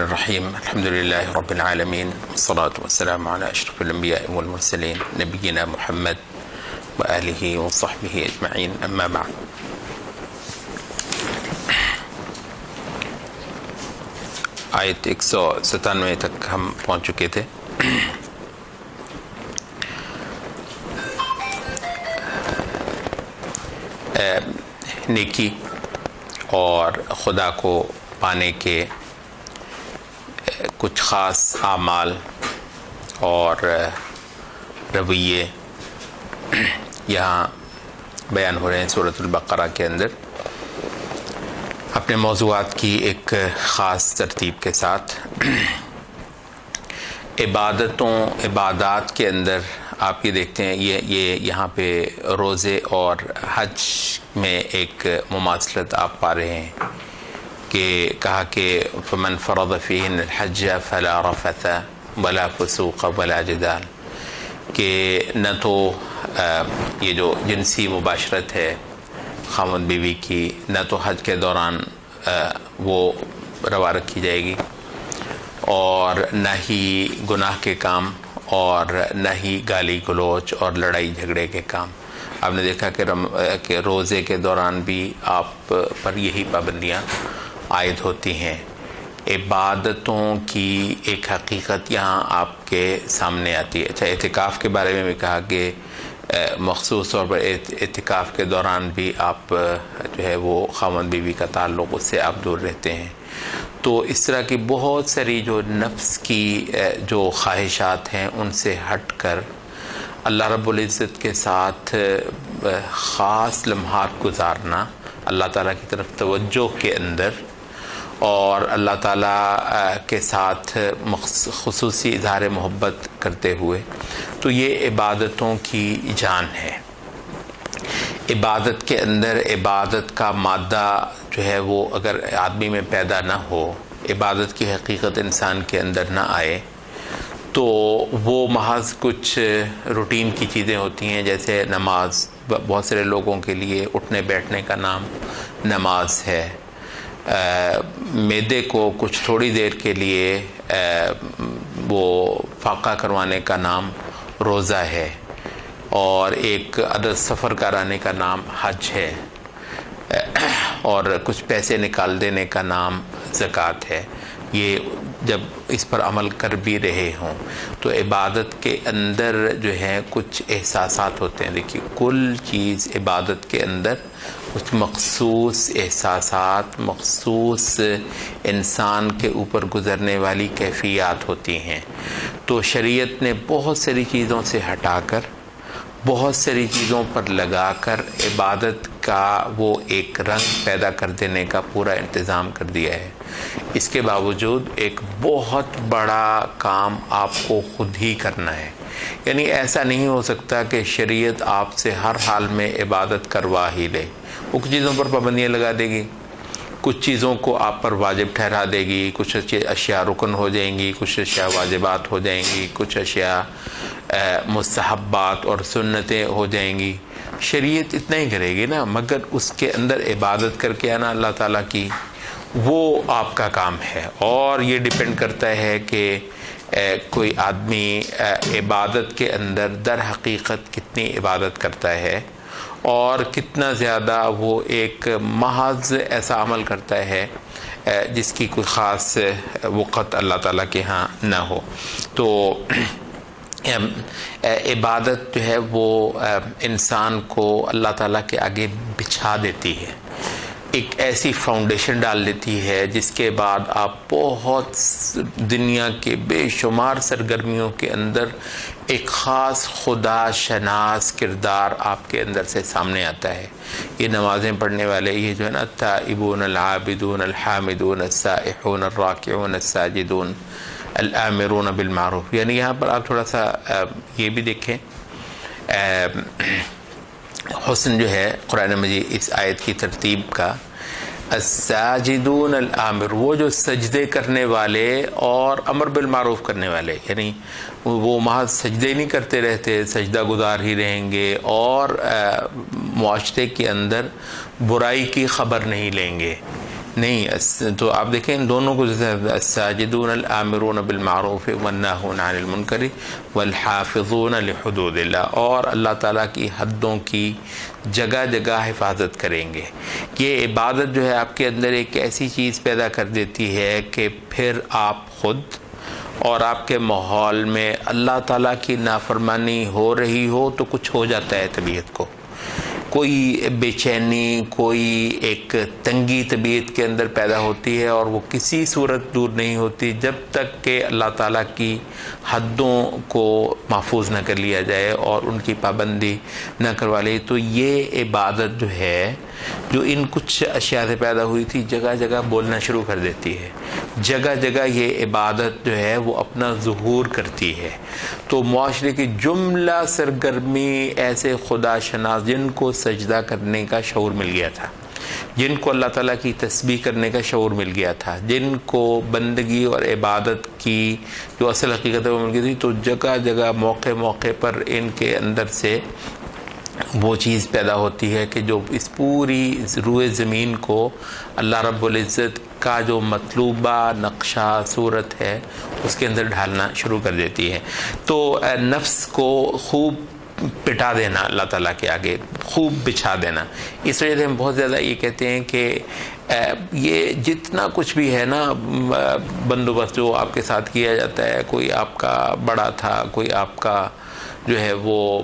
الرحیم الحمد للہ رب العالمین والصلاة والسلام علی اشرف الانبیاء والمرسلین نبینا محمد وآلہ وصحبہ اجمعین اما بعد. آیت 197 تک ہم پہنچ چکے تھے. نیکی اور خدا کو پانے کے کچھ خاص اعمال اور رویے یہاں بیان ہو رہے ہیں سورۃ البقرہ کے اندر، اپنے موضوعات کی ایک خاص ترتیب کے ساتھ. عبادات کے اندر آپ یہ دیکھتے ہیں یہ یہاں پہ روزے اور حج میں ایک مماثلت آپ پا رہے ہیں کہ کہا کہ فمن فرض فیہن الحج فلا رفث ولا فسوق ولا جدال، کہ نہ تو یہ جو جنسی مباشرت ہے خاوند بیوی کی، نہ تو حج کے دوران وہ روا رکھی جائے گی، اور نہ ہی گناہ کے کام، اور نہ ہی گالی گلوچ اور لڑائی جھگڑے کے کام. آپ نے دیکھا کہ روزے کے دوران بھی آپ پر یہی پابندیاں عائد ہوتی ہیں. عبادتوں کی ایک حقیقت یہاں آپ کے سامنے آتی ہے. اچھا، اعتکاف کے بارے میں بھی کہا کہ مخصوص طور پر اعتکاف کے دوران بھی آپ جو ہے وہ خاوند بیوی کا تعلق، اس سے آپ دور رہتے ہیں. تو اس طرح کی بہت ساری جو نفس کی جو خواہشات ہیں ان سے ہٹ کر اللہ رب العزت کے ساتھ خاص لمحات گزارنا، اللہ تعالیٰ کی طرف توجہ کے اندر، اور اللہ تعالیٰ کے ساتھ خصوصی اظہار محبت کرتے ہوئے، تو یہ عبادتوں کی جان ہے. عبادت کے اندر عبادت کا مادہ جو ہے وہ اگر آدمی میں پیدا نہ ہو، عبادت کی حقیقت انسان کے اندر نہ آئے، تو وہ محض کچھ روٹین کی چیزیں ہوتی ہیں. جیسے نماز بہت سارے لوگوں کے لیے اٹھنے بیٹھنے کا نام نماز ہے، معدے کو کچھ تھوڑی دیر کے لیے وہ فاقہ کروانے کا نام روزہ ہے، اور ایک عدد سفر کرانے کا نام حج ہے، اور کچھ پیسے نکال دینے کا نام زکوٰۃ ہے. یہ جب اس پر عمل کر بھی رہے ہوں تو عبادت کے اندر جو ہے کچھ احساسات ہوتے ہیں. دیکھیے، کل چیز عبادت کے اندر کچھ مخصوص احساسات، مخصوص انسان کے اوپر گزرنے والی کیفیات ہوتی ہیں. تو شریعت نے بہت ساری چیزوں سے ہٹا کر، بہت ساری چیزوں پر لگا کر عبادت کا وہ ایک رنگ پیدا کر دینے کا پورا انتظام کر دیا ہے. اس کے باوجود ایک بہت بڑا کام آپ کو خود ہی کرنا ہے. یعنی ایسا نہیں ہو سکتا کہ شریعت آپ سے ہر حال میں عبادت کروا ہی لے. وہ کچھ چیزوں پر پابندیاں لگا دے گی، کچھ چیزوں کو آپ پر واجب ٹھہرا دے گی، کچھ اشیاء رکن ہو جائیں گی، کچھ اشیاء واجبات ہو جائیں گی، کچھ اشیاء مستحبات اور سنتیں ہو جائیں گی. شریعت اتنا ہی کرے گی نا، مگر اس کے اندر عبادت کر کے آنا اللہ تعالیٰ کی، وہ آپ کا کام ہے. اور یہ ڈیپینڈ کرتا ہے کہ کوئی آدمی عبادت کے اندر در حقیقت کتنی عبادت کرتا ہے، اور کتنا زیادہ وہ ایک محض ایسا عمل کرتا ہے جس کی کوئی خاص وقت اللہ تعالیٰ کے ہاں نہ ہو. تو عبادت جو ہے وہ انسان کو اللہ تعالیٰ کے آگے بچھا دیتی ہے، ایک ایسی فاؤنڈیشن ڈال دیتی ہے جس کے بعد آپ بہت دنیا کے بے شمار سرگرمیوں کے اندر ایک خاص خدا شناس کردار آپ کے اندر سے سامنے آتا ہے. یہ نمازیں پڑھنے والے، یہ جو ہے نا التائبون العابدون الحامدون السائحون الراکعون الساجدون الآمرون بالمعروف، یعنی یہاں پر آپ تھوڑا سا یہ بھی دیکھیں حسن جو ہے قرآن مجید اس آیت کی ترتیب کا. الساجدون الامر، وہ جو سجدے کرنے والے اور امر بالمعروف کرنے والے، یعنی وہ محض سجدے نہیں کرتے رہتے، سجدہ گزار ہی رہیں گے، اور معاشرے کے اندر برائی کی خبر نہیں لیں گے. نہیں، تو آپ دیکھیں ان دونوں کو، الساجدون الآمرون بالمعروف والناہون عن المنکر والحافظون لحدود اللہ، اور اللہ تعالیٰ کی حدوں کی جگہ جگہ حفاظت کریں گے. یہ عبادت جو ہے آپ کے اندر ایک ایسی چیز پیدا کر دیتی ہے کہ پھر آپ خود اور آپ کے ماحول میں اللہ تعالیٰ کی نافرمانی ہو رہی ہو تو کچھ ہو جاتا ہے طبیعت کو، کوئی بے چینی، کوئی ایک تنگی طبیعت کے اندر پیدا ہوتی ہے، اور وہ کسی صورت دور نہیں ہوتی جب تک کہ اللہ تعالیٰ کی حدوں کو محفوظ نہ کر لیا جائے اور ان کی پابندی نہ کروا لی. تو یہ عبادت جو ہے، جو ان کچھ اشیاء سے پیدا ہوئی تھی، جگہ جگہ بولنا شروع کر دیتی ہے، جگہ جگہ یہ عبادت جو ہے وہ اپنا ظہور کرتی ہے. تو معاشرے کی جملہ سرگرمی ایسے خدا شناس جن کو سجدہ کرنے کا شعور مل گیا تھا، جن کو اللہ تعالیٰ کی تسبیح کرنے کا شعور مل گیا تھا، جن کو بندگی اور عبادت کی جو اصل حقیقت ہے وہ مل گئی تھی، تو جگہ جگہ موقع موقع پر ان کے اندر سے وہ چیز پیدا ہوتی ہے کہ جو اس پوری روئے زمین کو اللہ رب العزت کا جو مطلوبہ نقشہ صورت ہے اس کے اندر ڈھالنا شروع کر دیتی ہے. تو نفس کو خوب پٹا دینا اللہ تعالیٰ کے آگے، خوب بچھا دینا. اس وجہ سے ہم بہت زیادہ یہ کہتے ہیں کہ یہ جتنا کچھ بھی ہے نا بندوبست جو آپ کے ساتھ کیا جاتا ہے، کوئی آپ کا بڑا تھا، کوئی آپ کا جو ہے وہ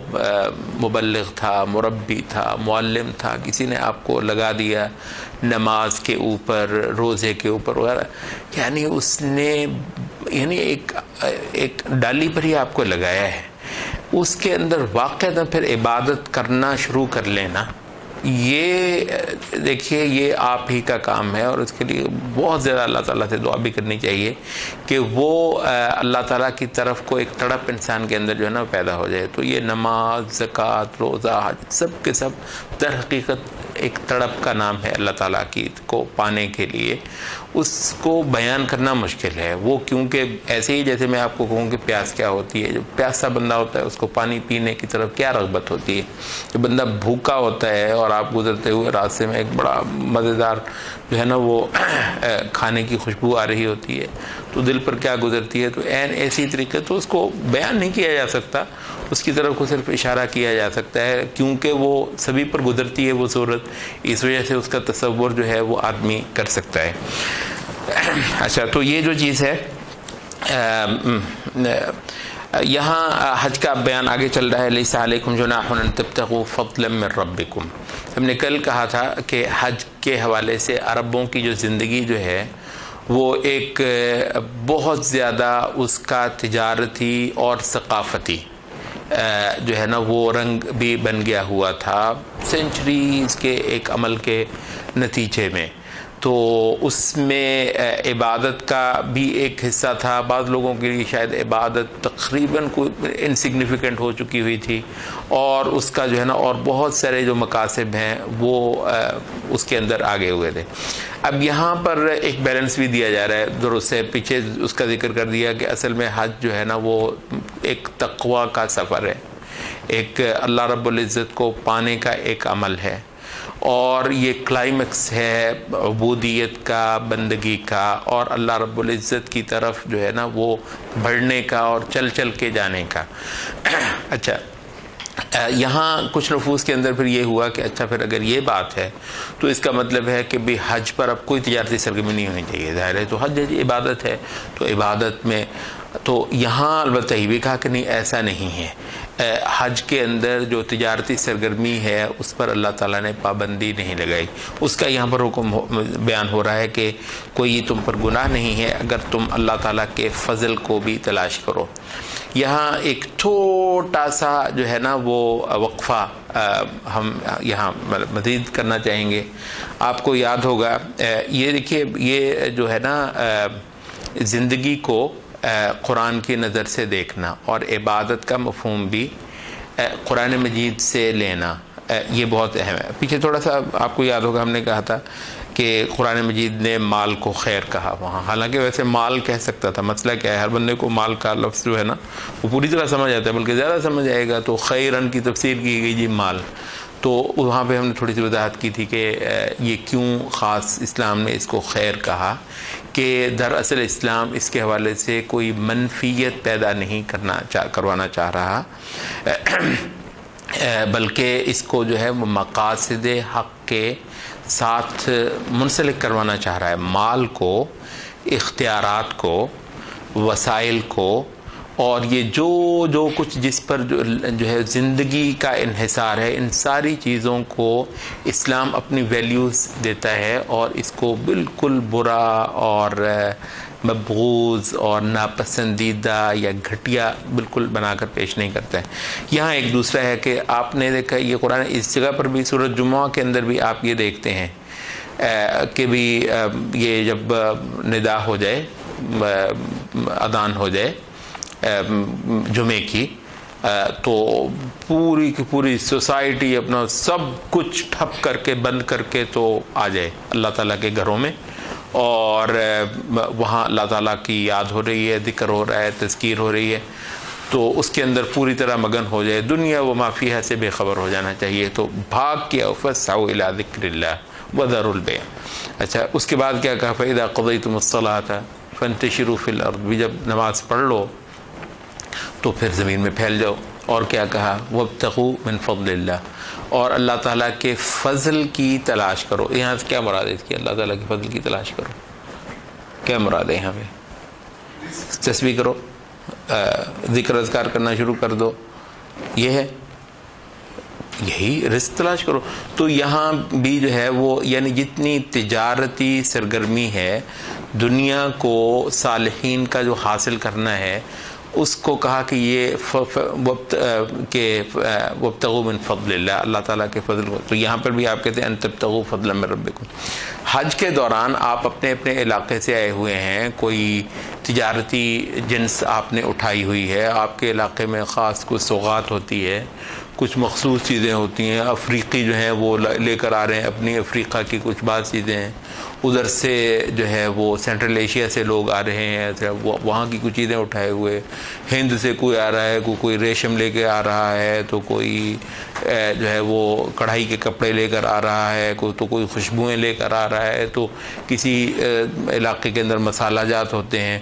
مبلغ تھا، مربی تھا، معلم تھا، کسی نے آپ کو لگا دیا نماز کے اوپر، روزے کے اوپر وغیرہ، یعنی اس نے ایک ڈالی پر ہی آپ کو لگایا ہے، اس کے اندر واقعہ پھر عبادت کرنا شروع کر لینا، یہ دیکھیے یہ آپ ہی کا کام ہے. اور اس کے لیے بہت زیادہ اللہ تعالیٰ سے دعا بھی کرنی چاہیے کہ وہ اللہ تعالیٰ کی طرف کو ایک تڑپ انسان کے اندر جو ہے نا پیدا ہو جائے. تو یہ نماز، زکوٰۃ، روزہ، حج سب کے سب در حقیقت ایک تڑپ کا نام ہے اللہ تعالیٰ کی کو پانے کے لیے. اس کو بیان کرنا مشکل ہے وہ، کیونکہ ایسے ہی جیسے میں آپ کو کہوں کہ پیاس کیا ہوتی ہے، جو پیاسا بندہ ہوتا ہے اس کو پانی پینے کی طرف کیا رغبت ہوتی ہے. جو بندہ بھوکا ہوتا ہے اور آپ گزرتے ہوئے راستے میں ایک بڑا مزیدار جو ہے نا وہ کھانے کی خوشبو آ رہی ہوتی ہے تو دل پر کیا گزرتی ہے. تو ایسی طریقے تو اس کو بیان نہیں کیا جا سکتا، اس کی طرف کو صرف اشارہ کیا جا سکتا ہے، کیونکہ وہ سبھی پر گزرتی ہے وہ صورت، اس وجہ سے اس کا تصور جو ہے وہ آدمی کر سکتا ہے. اچھا، تو یہ جو چیز ہے یہاں حج کا بیان آگے چل رہا ہے. لیس علیکم جناح ان تبتغوا فضلا من ربکم. ہم نے کل کہا تھا کہ حج کے حوالے سے عربوں کی جو زندگی جو ہے وہ ایک بہت زیادہ اس کا تجارتی اور ثقافتی جو ہے نا وہ رنگ بھی بن گیا ہوا تھا سینچریز کے ایک عمل کے نتیجے میں. تو اس میں عبادت کا بھی ایک حصہ تھا. بعض لوگوں کے لیے شاید عبادت تقریباً کوئی انسگنیفیکنٹ ہو چکی ہوئی تھی، اور اس کا جو ہے نا اور بہت سارے جو مقاصد ہیں وہ اس کے اندر آگے ہوئے تھے. اب یہاں پر ایک بیلنس بھی دیا جا رہا ہے. درست ہے، پیچھے اس کا ذکر کر دیا کہ اصل میں حج جو ہے نا وہ ایک تقوی کا سفر ہے، ایک اللہ رب العزت کو پانے کا ایک عمل ہے، اور یہ کلائمیکس ہے عبودیت کا، بندگی کا، اور اللہ رب العزت کی طرف جو ہے نا وہ بڑھنے کا اور چل چل کے جانے کا. اچھا، یہاں کچھ نفوس کے اندر پھر یہ ہوا کہ اچھا پھر اگر یہ بات ہے تو اس کا مطلب ہے کہ بھی حج پر اب کوئی تجارتی سرگرمی نہیں ہونی چاہیے. ظاہر ہے تو حج عبادت ہے، تو عبادت میں تو یہاں البتہ یہ بھی کہا کہ نہیں ایسا نہیں ہے. حج کے اندر جو تجارتی سرگرمی ہے اس پر اللہ تعالیٰ نے پابندی نہیں لگائی. اس کا یہاں پر حکم بیان ہو رہا ہے کہ کوئی تم پر گناہ نہیں ہے اگر تم اللہ تعالیٰ کے فضل کو بھی تلاش کرو. یہاں ایک چھوٹا سا جو ہے نا وہ وقفہ ہم یہاں مزید کرنا چاہیں گے. آپ کو یاد ہوگا یہ دیکھیے، یہ جو ہے نا زندگی کو قرآن کی نظر سے دیکھنا اور عبادت کا مفہوم بھی قرآن مجید سے لینا یہ بہت اہم ہے. پیچھے تھوڑا سا آپ کو یاد ہوگا ہم نے کہا تھا کہ قرآن مجید نے مال کو خیر کہا وہاں، حالانکہ ویسے مال کہہ سکتا تھا. مسئلہ کیا ہے، ہر بندے کو مال کا لفظ جو ہے نا وہ پوری طرح سمجھ آتا ہے، بلکہ زیادہ سمجھ آئے گا. تو خیرن کی تفسیر کی گئی جی مال. تو تو وہاں پہ ہم نے تھوڑی سی وضاحت کی تھی کہ یہ کیوں خاص اسلام نے اس کو خیر کہا، کہ دراصل اسلام اس کے حوالے سے کوئی منفیت پیدا نہیں کروانا چاہ رہا، بلکہ اس کو جو ہے وہ مقاصد حق کے ساتھ منسلک کروانا چاہ رہا ہے، مال کو، اختیارات کو، وسائل کو، اور یہ جو کچھ جس پر جو ہے زندگی کا انحصار ہے، ان ساری چیزوں کو اسلام اپنی ویلیوز دیتا ہے اور اس کو بالکل برا اور مبغوض اور ناپسندیدہ یا گھٹیا بالکل بنا کر پیش نہیں کرتا ہے۔ یہاں ایک دوسرا ہے کہ آپ نے دیکھا یہ قرآن اس جگہ پر بھی سورۃ جمعہ کے اندر بھی آپ یہ دیکھتے ہیں کہ بھی یہ جب ندا ہو جائے، اذان ہو جائے جمعے کی، تو پوری کی پوری سوسائٹی اپنا سب کچھ ٹھپ کر کے بند کر کے تو آ جائے اللہ تعالیٰ کے گھروں میں، اور وہاں اللہ تعالیٰ کی یاد ہو رہی ہے، ذکر ہو رہا ہے، تذکیر ہو رہی ہے، تو اس کے اندر پوری طرح مگن ہو جائے، دنیا و ما فیہا سے بے خبر ہو جانا چاہیے، تو بھاگ کے فاسعوا الی ذکر اللہ وذروا البیع۔ اچھا، اس کے بعد کیا کہا؟ فإذا قضیتم الصلاۃ فانتشروا فی الارض، بھی جب نماز پڑھ لو تو پھر زمین میں پھیل جاؤ، اور کیا کہا؟ وابتغوا من فضل اللہ، اور اللہ تعالیٰ کے فضل کی تلاش کرو۔ یہاں سے کیا مراد ہے اس کی؟ اللہ تعالیٰ کے فضل کی تلاش کرو، کیا مراد ہے یہاں پہ؟ تسبیح کرو، ذکر اذکار کرنا شروع کر دو، یہ ہے، یہی رزق تلاش کرو۔ تو یہاں بھی جو ہے وہ یعنی جتنی تجارتی سرگرمی ہے، دنیا کو صالحین کا جو حاصل کرنا ہے، اس کو کہا کہ یہ وابتغوا من فضل اللہ، اللہ تعالیٰ کے فضل کو۔ تو یہاں پر بھی آپ کہتے ہیں ان تبتغوا فضلا من ربکم۔ حج کے دوران آپ اپنے اپنے علاقے سے آئے ہوئے ہیں، کوئی تجارتی جنس آپ نے اٹھائی ہوئی ہے، آپ کے علاقے میں خاص کچھ سوغات ہوتی ہے، کچھ مخصوص چیزیں ہوتی ہیں، افریقی جو ہیں وہ لے کر آ رہے ہیں اپنی افریقہ کی کچھ بعض چیزیں ہیں، ادھر سے جو ہے وہ سینٹرل ایشیا سے لوگ آ رہے ہیں، وہاں کی کچھ چیزیں اٹھائے ہوئے، ہند سے کوئی آ رہا ہے، کوئی ریشم لے کے آ رہا ہے، تو کوئی جو ہے وہ کڑھائی کے کپڑے لے کر آ رہا ہے، تو کوئی خوشبوئیں لے کر آ رہا ہے، تو کسی علاقے کے اندر مسالہ جات ہوتے ہیں۔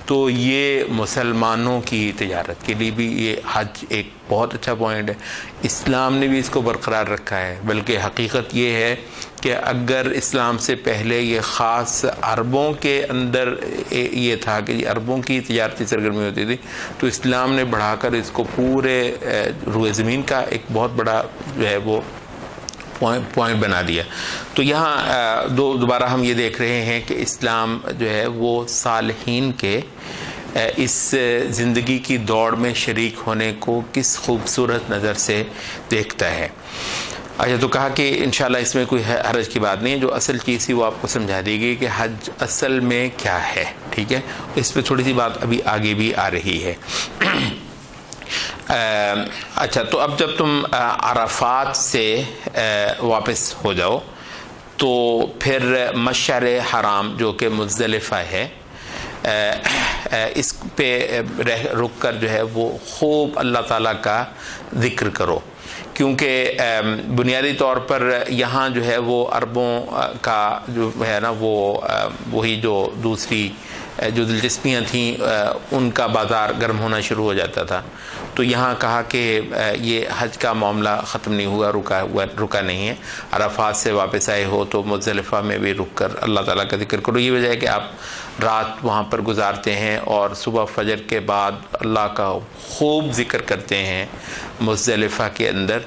تو یہ مسلمانوں کی تجارت کے لیے بھی یہ حج ایک بہت اچھا پوائنٹ ہے، اسلام نے بھی اس کو برقرار رکھا ہے۔ بلکہ حقیقت یہ ہے کہ اگر اسلام سے پہلے یہ خاص عربوں کے اندر یہ تھا کہ عربوں کی تجارتی سرگرمی ہوتی تھی، تو اسلام نے بڑھا کر اس کو پورے روئے زمین کا ایک بہت بڑا جو ہے وہ پوائنٹ بنا دیا۔ تو یہاں دوبارہ ہم یہ دیکھ رہے ہیں کہ اسلام جو ہے وہ صالحین کے اس زندگی کی دوڑ میں شریک ہونے کو کس خوبصورت نظر سے دیکھتا ہے۔ اچھا، تو کہا کہ انشاءاللہ اس میں کوئی حرج کی بات نہیں ہے، جو اصل چیز تھی وہ آپ کو سمجھا دی گئی کہ حج اصل میں کیا ہے، ٹھیک ہے؟ اس پہ تھوڑی سی بات ابھی آگے بھی آ رہی ہے۔ اچھا، تو اب جب تم عرفات سے واپس ہو جاؤ تو پھر مشعر حرام جو کہ مزدلفہ ہے، اس پہ رک کر جو ہے وہ خوب اللہ تعالیٰ کا ذکر کرو، کیونکہ بنیادی طور پر یہاں جو ہے وہ عربوں کا جو ہے نا وہ وہی جو دوسری جو دلچسپیاں تھیں ان کا بازار گرم ہونا شروع ہو جاتا تھا۔ تو یہاں کہا کہ یہ حج کا معاملہ ختم نہیں ہوا، رکا نہیں ہے، عرفات سے واپس آئے ہو تو مزدلفہ میں بھی رک کر اللہ تعالیٰ کا ذکر کرو۔ یہ وجہ ہے کہ آپ رات وہاں پر گزارتے ہیں اور صبح فجر کے بعد اللہ کا خوب ذکر کرتے ہیں مزدلفہ کے اندر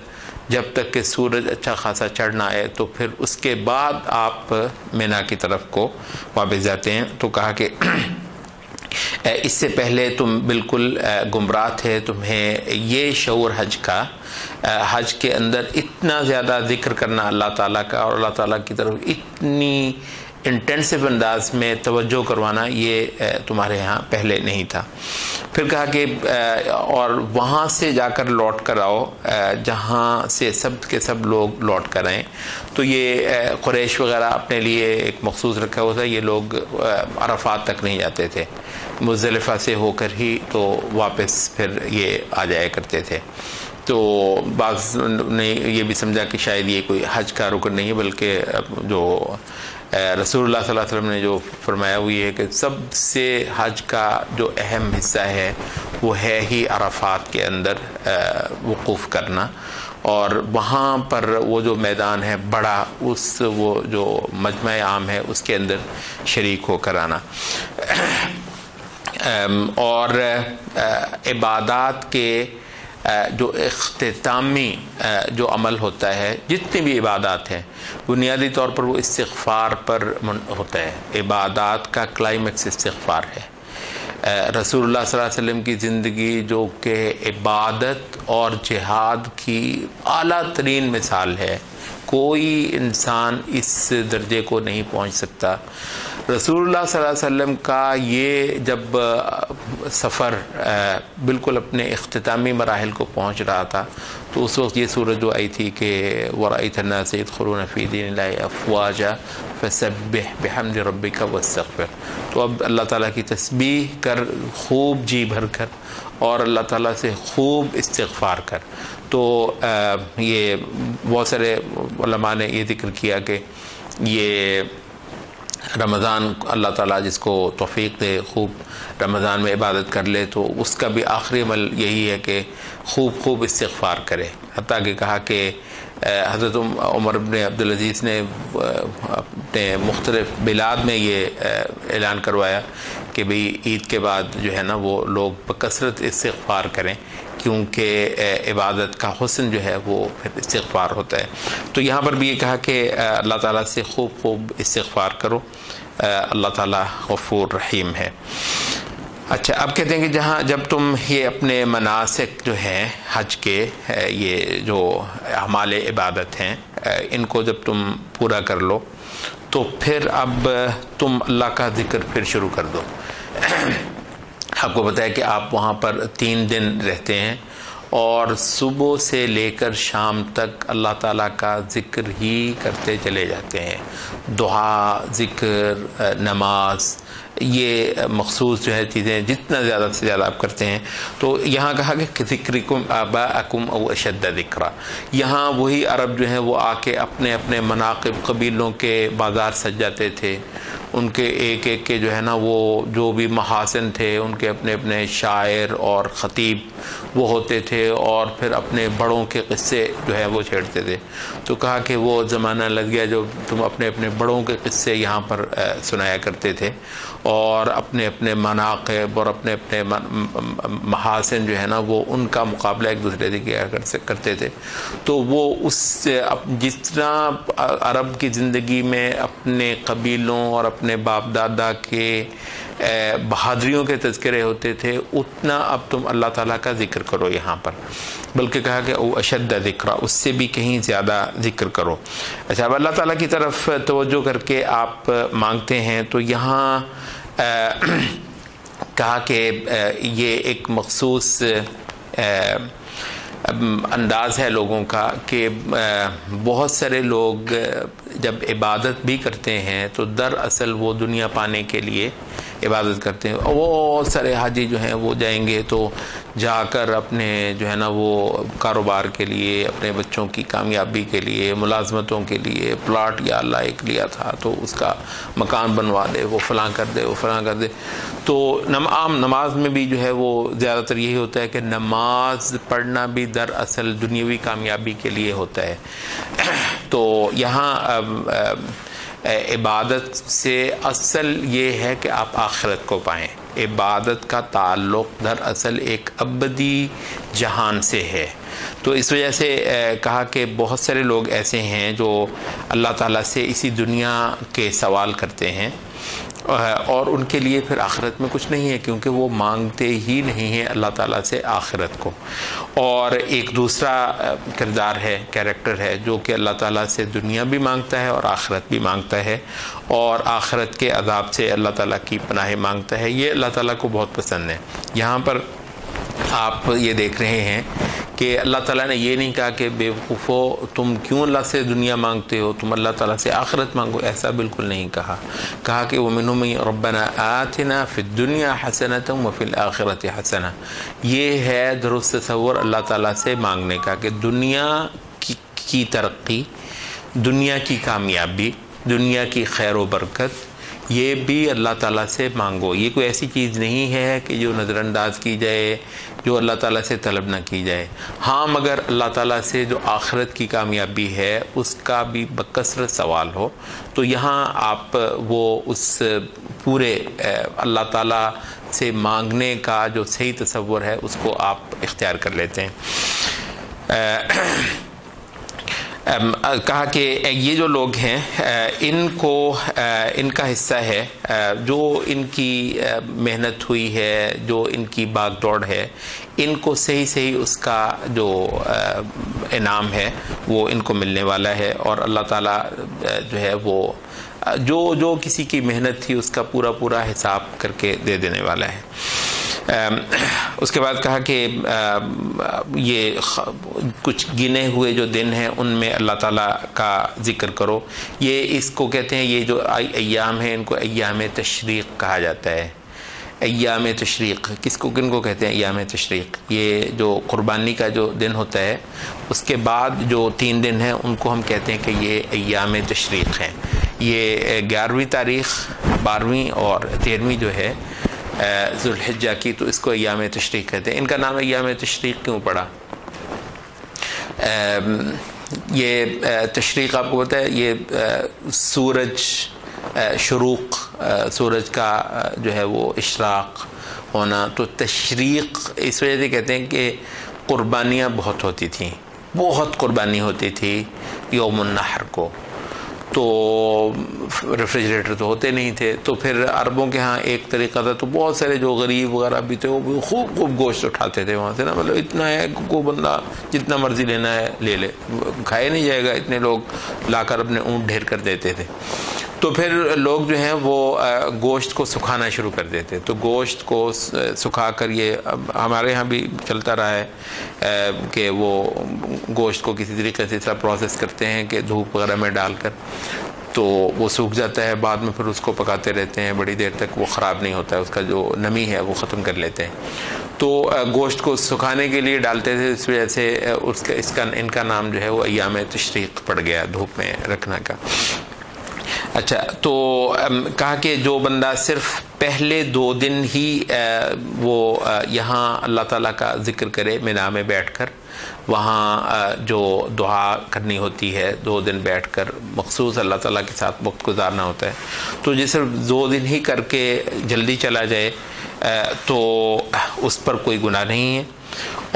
جب تک کہ سورج اچھا خاصا چڑھ نہ آئے، تو پھر اس کے بعد آپ مینا کی طرف کو واپس جاتے ہیں۔ تو کہا کہ اس سے پہلے تم بالکل گمراہ تھے، تمہیں یہ شعور حج کے اندر اتنا زیادہ ذکر کرنا اللہ تعالیٰ کا اور اللہ تعالیٰ کی طرف اتنی انٹینسو انداز میں توجہ کروانا یہ تمہارے ہاں پہلے نہیں تھا۔ پھر کہا کہ اور وہاں سے جا کر لوٹ کر آؤ جہاں سے سب کے سب لوگ لوٹ کر آئیں۔ تو یہ قریش وغیرہ اپنے لیے ایک مخصوص رکھا ہوا تھا، یہ لوگ عرفات تک نہیں جاتے تھے، مزدلفہ سے ہو کر ہی تو واپس پھر یہ آ جایا کرتے تھے۔ تو بعض نے یہ بھی سمجھا کہ شاید یہ کوئی حج کا رکن نہیں ہے، بلکہ جو رسول اللہ صلی اللہ علیہ وسلم نے جو فرمایا وہ یہ ہے کہ سب سے حج کا جو اہم حصہ ہے وہ ہے ہی عرفات کے اندر وقوف کرنا، اور وہاں پر وہ جو میدان ہے بڑا، وہ جو مجمع عام ہے اس کے اندر شریک ہو کر آنا۔ اور عبادات کے جو اختتامی جو عمل ہوتا ہے، جتنی بھی عبادات ہیں بنیادی طور پر وہ استغفار پر ہوتا ہے۔ عبادات کا کلائمیکس استغفار ہے۔ رسول اللہ صلی اللہ علیہ وسلم کی زندگی جو کہ عبادت اور جہاد کی اعلیٰ ترین مثال ہے، کوئی انسان اس درجے کو نہیں پہنچ سکتا۔ رسول اللہ صلی اللہ علیہ وسلم کا یہ جب سفر بالکل اپنے اختتامی مراحل کو پہنچ رہا تھا تو اس وقت یہ سورت جو آئی تھی کہ وَرَأَيْتَ النَّاسَ يَدْخُلُونَ فِي دِينِ اللَّهِ أَفْوَاجًا فَسَبِّحْ بِحَمْدِ رَبِّكَ وَاسْتَغْفِرْ۔ تو اب اللہ تعالیٰ کی تسبیح کر خوب جی بھر کر، اور اللہ تعالیٰ سے خوب استغفار کر۔ تو یہ بہت سارے علماء نے یہ ذکر کیا کہ یہ رمضان اللہ تعالیٰ جس کو توفیق دے خوب رمضان میں عبادت کر لے، تو اس کا بھی آخری عمل یہی ہے کہ خوب استغفار کرے۔ حتیٰ کہ کہا کہ حضرت عمر بن عبدالعزیز نے اپنے مختلف بلاد میں یہ اعلان کروایا کہ بھئی عید کے بعد جو ہے نا وہ لوگ بکثرت استغفار کریں، کیونکہ عبادت کا حسن جو ہے وہ پھر استغفار ہوتا ہے۔ تو یہاں پر بھی یہ کہا کہ اللہ تعالیٰ سے خوب استغفار کرو، اللہ تعالیٰ غفور رحیم ہے۔ اچھا، اب کہتے ہیں کہ جب تم یہ اپنے مناسک جو ہیں حج کے، یہ جو اعمال عبادت ہیں، ان کو جب تم پورا کر لو تو پھر اب تم اللہ کا ذکر پھر شروع کر دو۔ آپ کو پتہ ہے کہ آپ وہاں پر 3 دن رہتے ہیں اور صبح سے لے کر شام تک اللہ تعالیٰ کا ذکر ہی کرتے چلے جاتے ہیں۔ دعا، ذکر، نماز، یہ مخصوص جو ہے چیزیں جتنا زیادہ سے زیادہ آپ کرتے ہیں۔ تو یہاں کہا کہ ذکرکم آباءکم او اشد ذکرا، یہاں وہی عرب جو ہیں وہ آ کے اپنے اپنے مناقب قبیلوں کے بازار سج جاتے تھے، ان کے ایک کے جو ہے نا وہ جو بھی محاسن تھے ان کے اپنے اپنے شاعر اور خطیب وہ ہوتے تھے، اور پھر اپنے بڑوں کے قصے جو ہے وہ چھیڑتے تھے۔ تو کہا کہ وہ زمانہ لگ گیا جو تم اپنے اپنے بڑوں کے قصے یہاں پر سنایا کرتے تھے، اور اپنے اپنے مناقب اور اپنے اپنے محاسن جو ہے نا وہ ان کا مقابلہ ایک دوسرے سے کیا کرتے تھے۔ تو وہ اس جس طرح عرب کی زندگی میں اپنے قبیلوں اور اپنے باپ دادا کے بہادریوں کے تذکرے ہوتے تھے، اتنا اب تم اللہ تعالیٰ کا ذکر کرو یہاں پر، بلکہ کہا کہ او اشد ذکرا، اس سے بھی کہیں زیادہ ذکر کرو۔ اچھا، اب اللہ تعالیٰ کی طرف توجہ کر کے آپ مانگتے ہیں، تو یہاں کہا کہ یہ ایک مخصوص انداز ہے لوگوں کا کہ بہت سارے لوگ جب عبادت بھی کرتے ہیں تو دراصل وہ دنیا پانے کے لیے عبادت کرتے ہیں۔ بہت سارے حاجی جو ہیں وہ جائیں گے تو جا کر اپنے جو ہے نا وہ کاروبار کے لیے، اپنے بچوں کی کامیابی کے لیے، ملازمتوں کے لیے پلاٹ یا اللہ ایک لیا تھا تو اس کا مکان بنوا دے، وہ فلاں کر دے، وہ فلاں کر دے۔ تو عام نماز میں بھی جو ہے وہ زیادہ تر یہی ہوتا ہے کہ نماز پڑھنا بھی دراصل دنیاوی کامیابی کے لیے ہوتا ہے۔ تو یہاں عبادت سے اصل یہ ہے کہ آپ آخرت کو پائیں۔ عبادت کا تعلق دراصل ایک ابدی جہان سے ہے۔ تو اس وجہ سے کہا کہ بہت سارے لوگ ایسے ہیں جو اللہ تعالیٰ سے اسی دنیا کے سوال کرتے ہیں، اور ان کے لیے پھر آخرت میں کچھ نہیں ہے، کیونکہ وہ مانگتے ہی نہیں ہیں اللہ تعالیٰ سے آخرت کو۔ اور ایک دوسرا کردار ہے، کیریکٹر ہے، جو کہ اللہ تعالیٰ سے دنیا بھی مانگتا ہے اور آخرت بھی مانگتا ہے، اور آخرت کے عذاب سے اللہ تعالیٰ کی پناہ مانگتا ہے۔ یہ اللہ تعالیٰ کو بہت پسند ہے۔ یہاں پر آپ یہ دیکھ رہے ہیں کہ اللہ تعالیٰ نے یہ نہیں کہا کہ بیوقوفو تم کیوں اللہ سے دنیا مانگتے ہو، تم اللہ تعالیٰ سے آخرت مانگو، ایسا بالکل نہیں کہا کہ وَمِنْهُمْ رَبَّنَا آتِنَا فِي الدُّنْيَا حَسَنَةً وَفِي الْآخِرَةِ حَسَنَةً۔ یہ ہے درست تصور اللہ تعالیٰ سے مانگنے کا کہ دنیا کی ترقی، دنیا کی کامیابی، دنیا کی خیر و برکت، یہ بھی اللہ تعالیٰ سے مانگو۔ یہ کوئی ایسی چیز نہیں ہے کہ جو نظر انداز کی جائے، جو اللہ تعالیٰ سے طلب نہ کی جائے۔ ہاں مگر اللہ تعالیٰ سے جو آخرت کی کامیابی ہے اس کا بھی بکثرت سوال ہو، تو یہاں آپ وہ اس پورے اللہ تعالیٰ سے مانگنے کا جو صحیح تصور ہے اس کو آپ اختیار کر لیتے ہیں۔ کہا کہ یہ جو لوگ ہیں ان کو ان کا حصہ ہے جو ان کی محنت ہوئی ہے، جو ان کی بھاگ دوڑ ہے، ان کو صحیح اس کا جو انعام ہے وہ ان کو ملنے والا ہے، اور اللہ تعالیٰ جو ہے وہ جو کسی کی محنت تھی اس کا پورا حساب کر کے دے دینے والا ہے۔ اس کے بعد کہا کہ یہ کچھ گنے ہوئے جو دن ہیں ان میں اللہ تعالیٰ کا ذکر کرو۔ یہ اس کو کہتے ہیں، یہ جو ایام ہیں ان کو ایام تشریق کہا جاتا ہے۔ ایام تشریق کن کو کہتے ہیں؟ ایام تشریق، یہ جو قربانی کا جو دن ہوتا ہے اس کے بعد جو 3 دن ہیں ان کو ہم کہتے ہیں کہ یہ ایام تشریق ہیں۔ یہ 11ویں تاریخ، 12ویں اور 13ویں جو ہے ذو الحجہ کی، تو اس کو ایام تشریق کہتے ہیں۔ ان کا نام ایام تشریق کیوں پڑا؟ یہ تشریق آپ کو پتہ ہے، یہ سورج شروق، سورج کا جو ہے وہ اشراق ہونا، تو تشریق اس وجہ سے کہتے ہیں کہ قربانیاں بہت ہوتی تھیں، بہت قربانی ہوتی تھی یوم النحر کو، تو ریفریجریٹر تو ہوتے نہیں تھے، تو پھر عربوں کے ہاں ایک طریقہ تھا، تو بہت سارے جو غریب وغیرہ بھی تھے وہ بھی خوب گوشت اٹھاتے تھے وہاں سے نا، مطلب اتنا ہے کوئی بندہ جتنا مرضی لینا ہے لے لے، کھائے نہیں جائے گا، اتنے لوگ لا کر اپنے اونٹ ڈھیر کر دیتے تھے۔ تو پھر لوگ جو ہیں وہ گوشت کو سکھانا شروع کر دیتے، تو گوشت کو سکھا کر، یہ ہمارے ہاں بھی چلتا رہا ہے کہ وہ گوشت کو کسی طریقے سے اس طرح پروسیس کرتے ہیں کہ دھوپ وغیرہ میں ڈال کر، تو وہ سوکھ جاتا ہے، بعد میں پھر اس کو پکاتے رہتے ہیں بڑی دیر تک، وہ خراب نہیں ہوتا ہے، اس کا جو نمی ہے وہ ختم کر لیتے ہیں۔ تو گوشت کو سکھانے کے لیے ڈالتے تھے، اس وجہ سے ان کا نام جو ہے وہ ایام تشریق پڑ گیا، دھوپ میں رکھنا کا۔ اچھا، تو کہا کہ جو بندہ صرف پہلے 2 دن ہی وہ یہاں اللہ تعالیٰ کا ذکر کرے مینا میں بیٹھ کر، وہاں جو دعا کرنی ہوتی ہے 2 دن بیٹھ کر مخصوص اللہ تعالیٰ کے ساتھ وقت گزارنا ہوتا ہے، تو جو صرف 2 دن ہی کر کے جلدی چلا جائے تو اس پر کوئی گناہ نہیں ہے،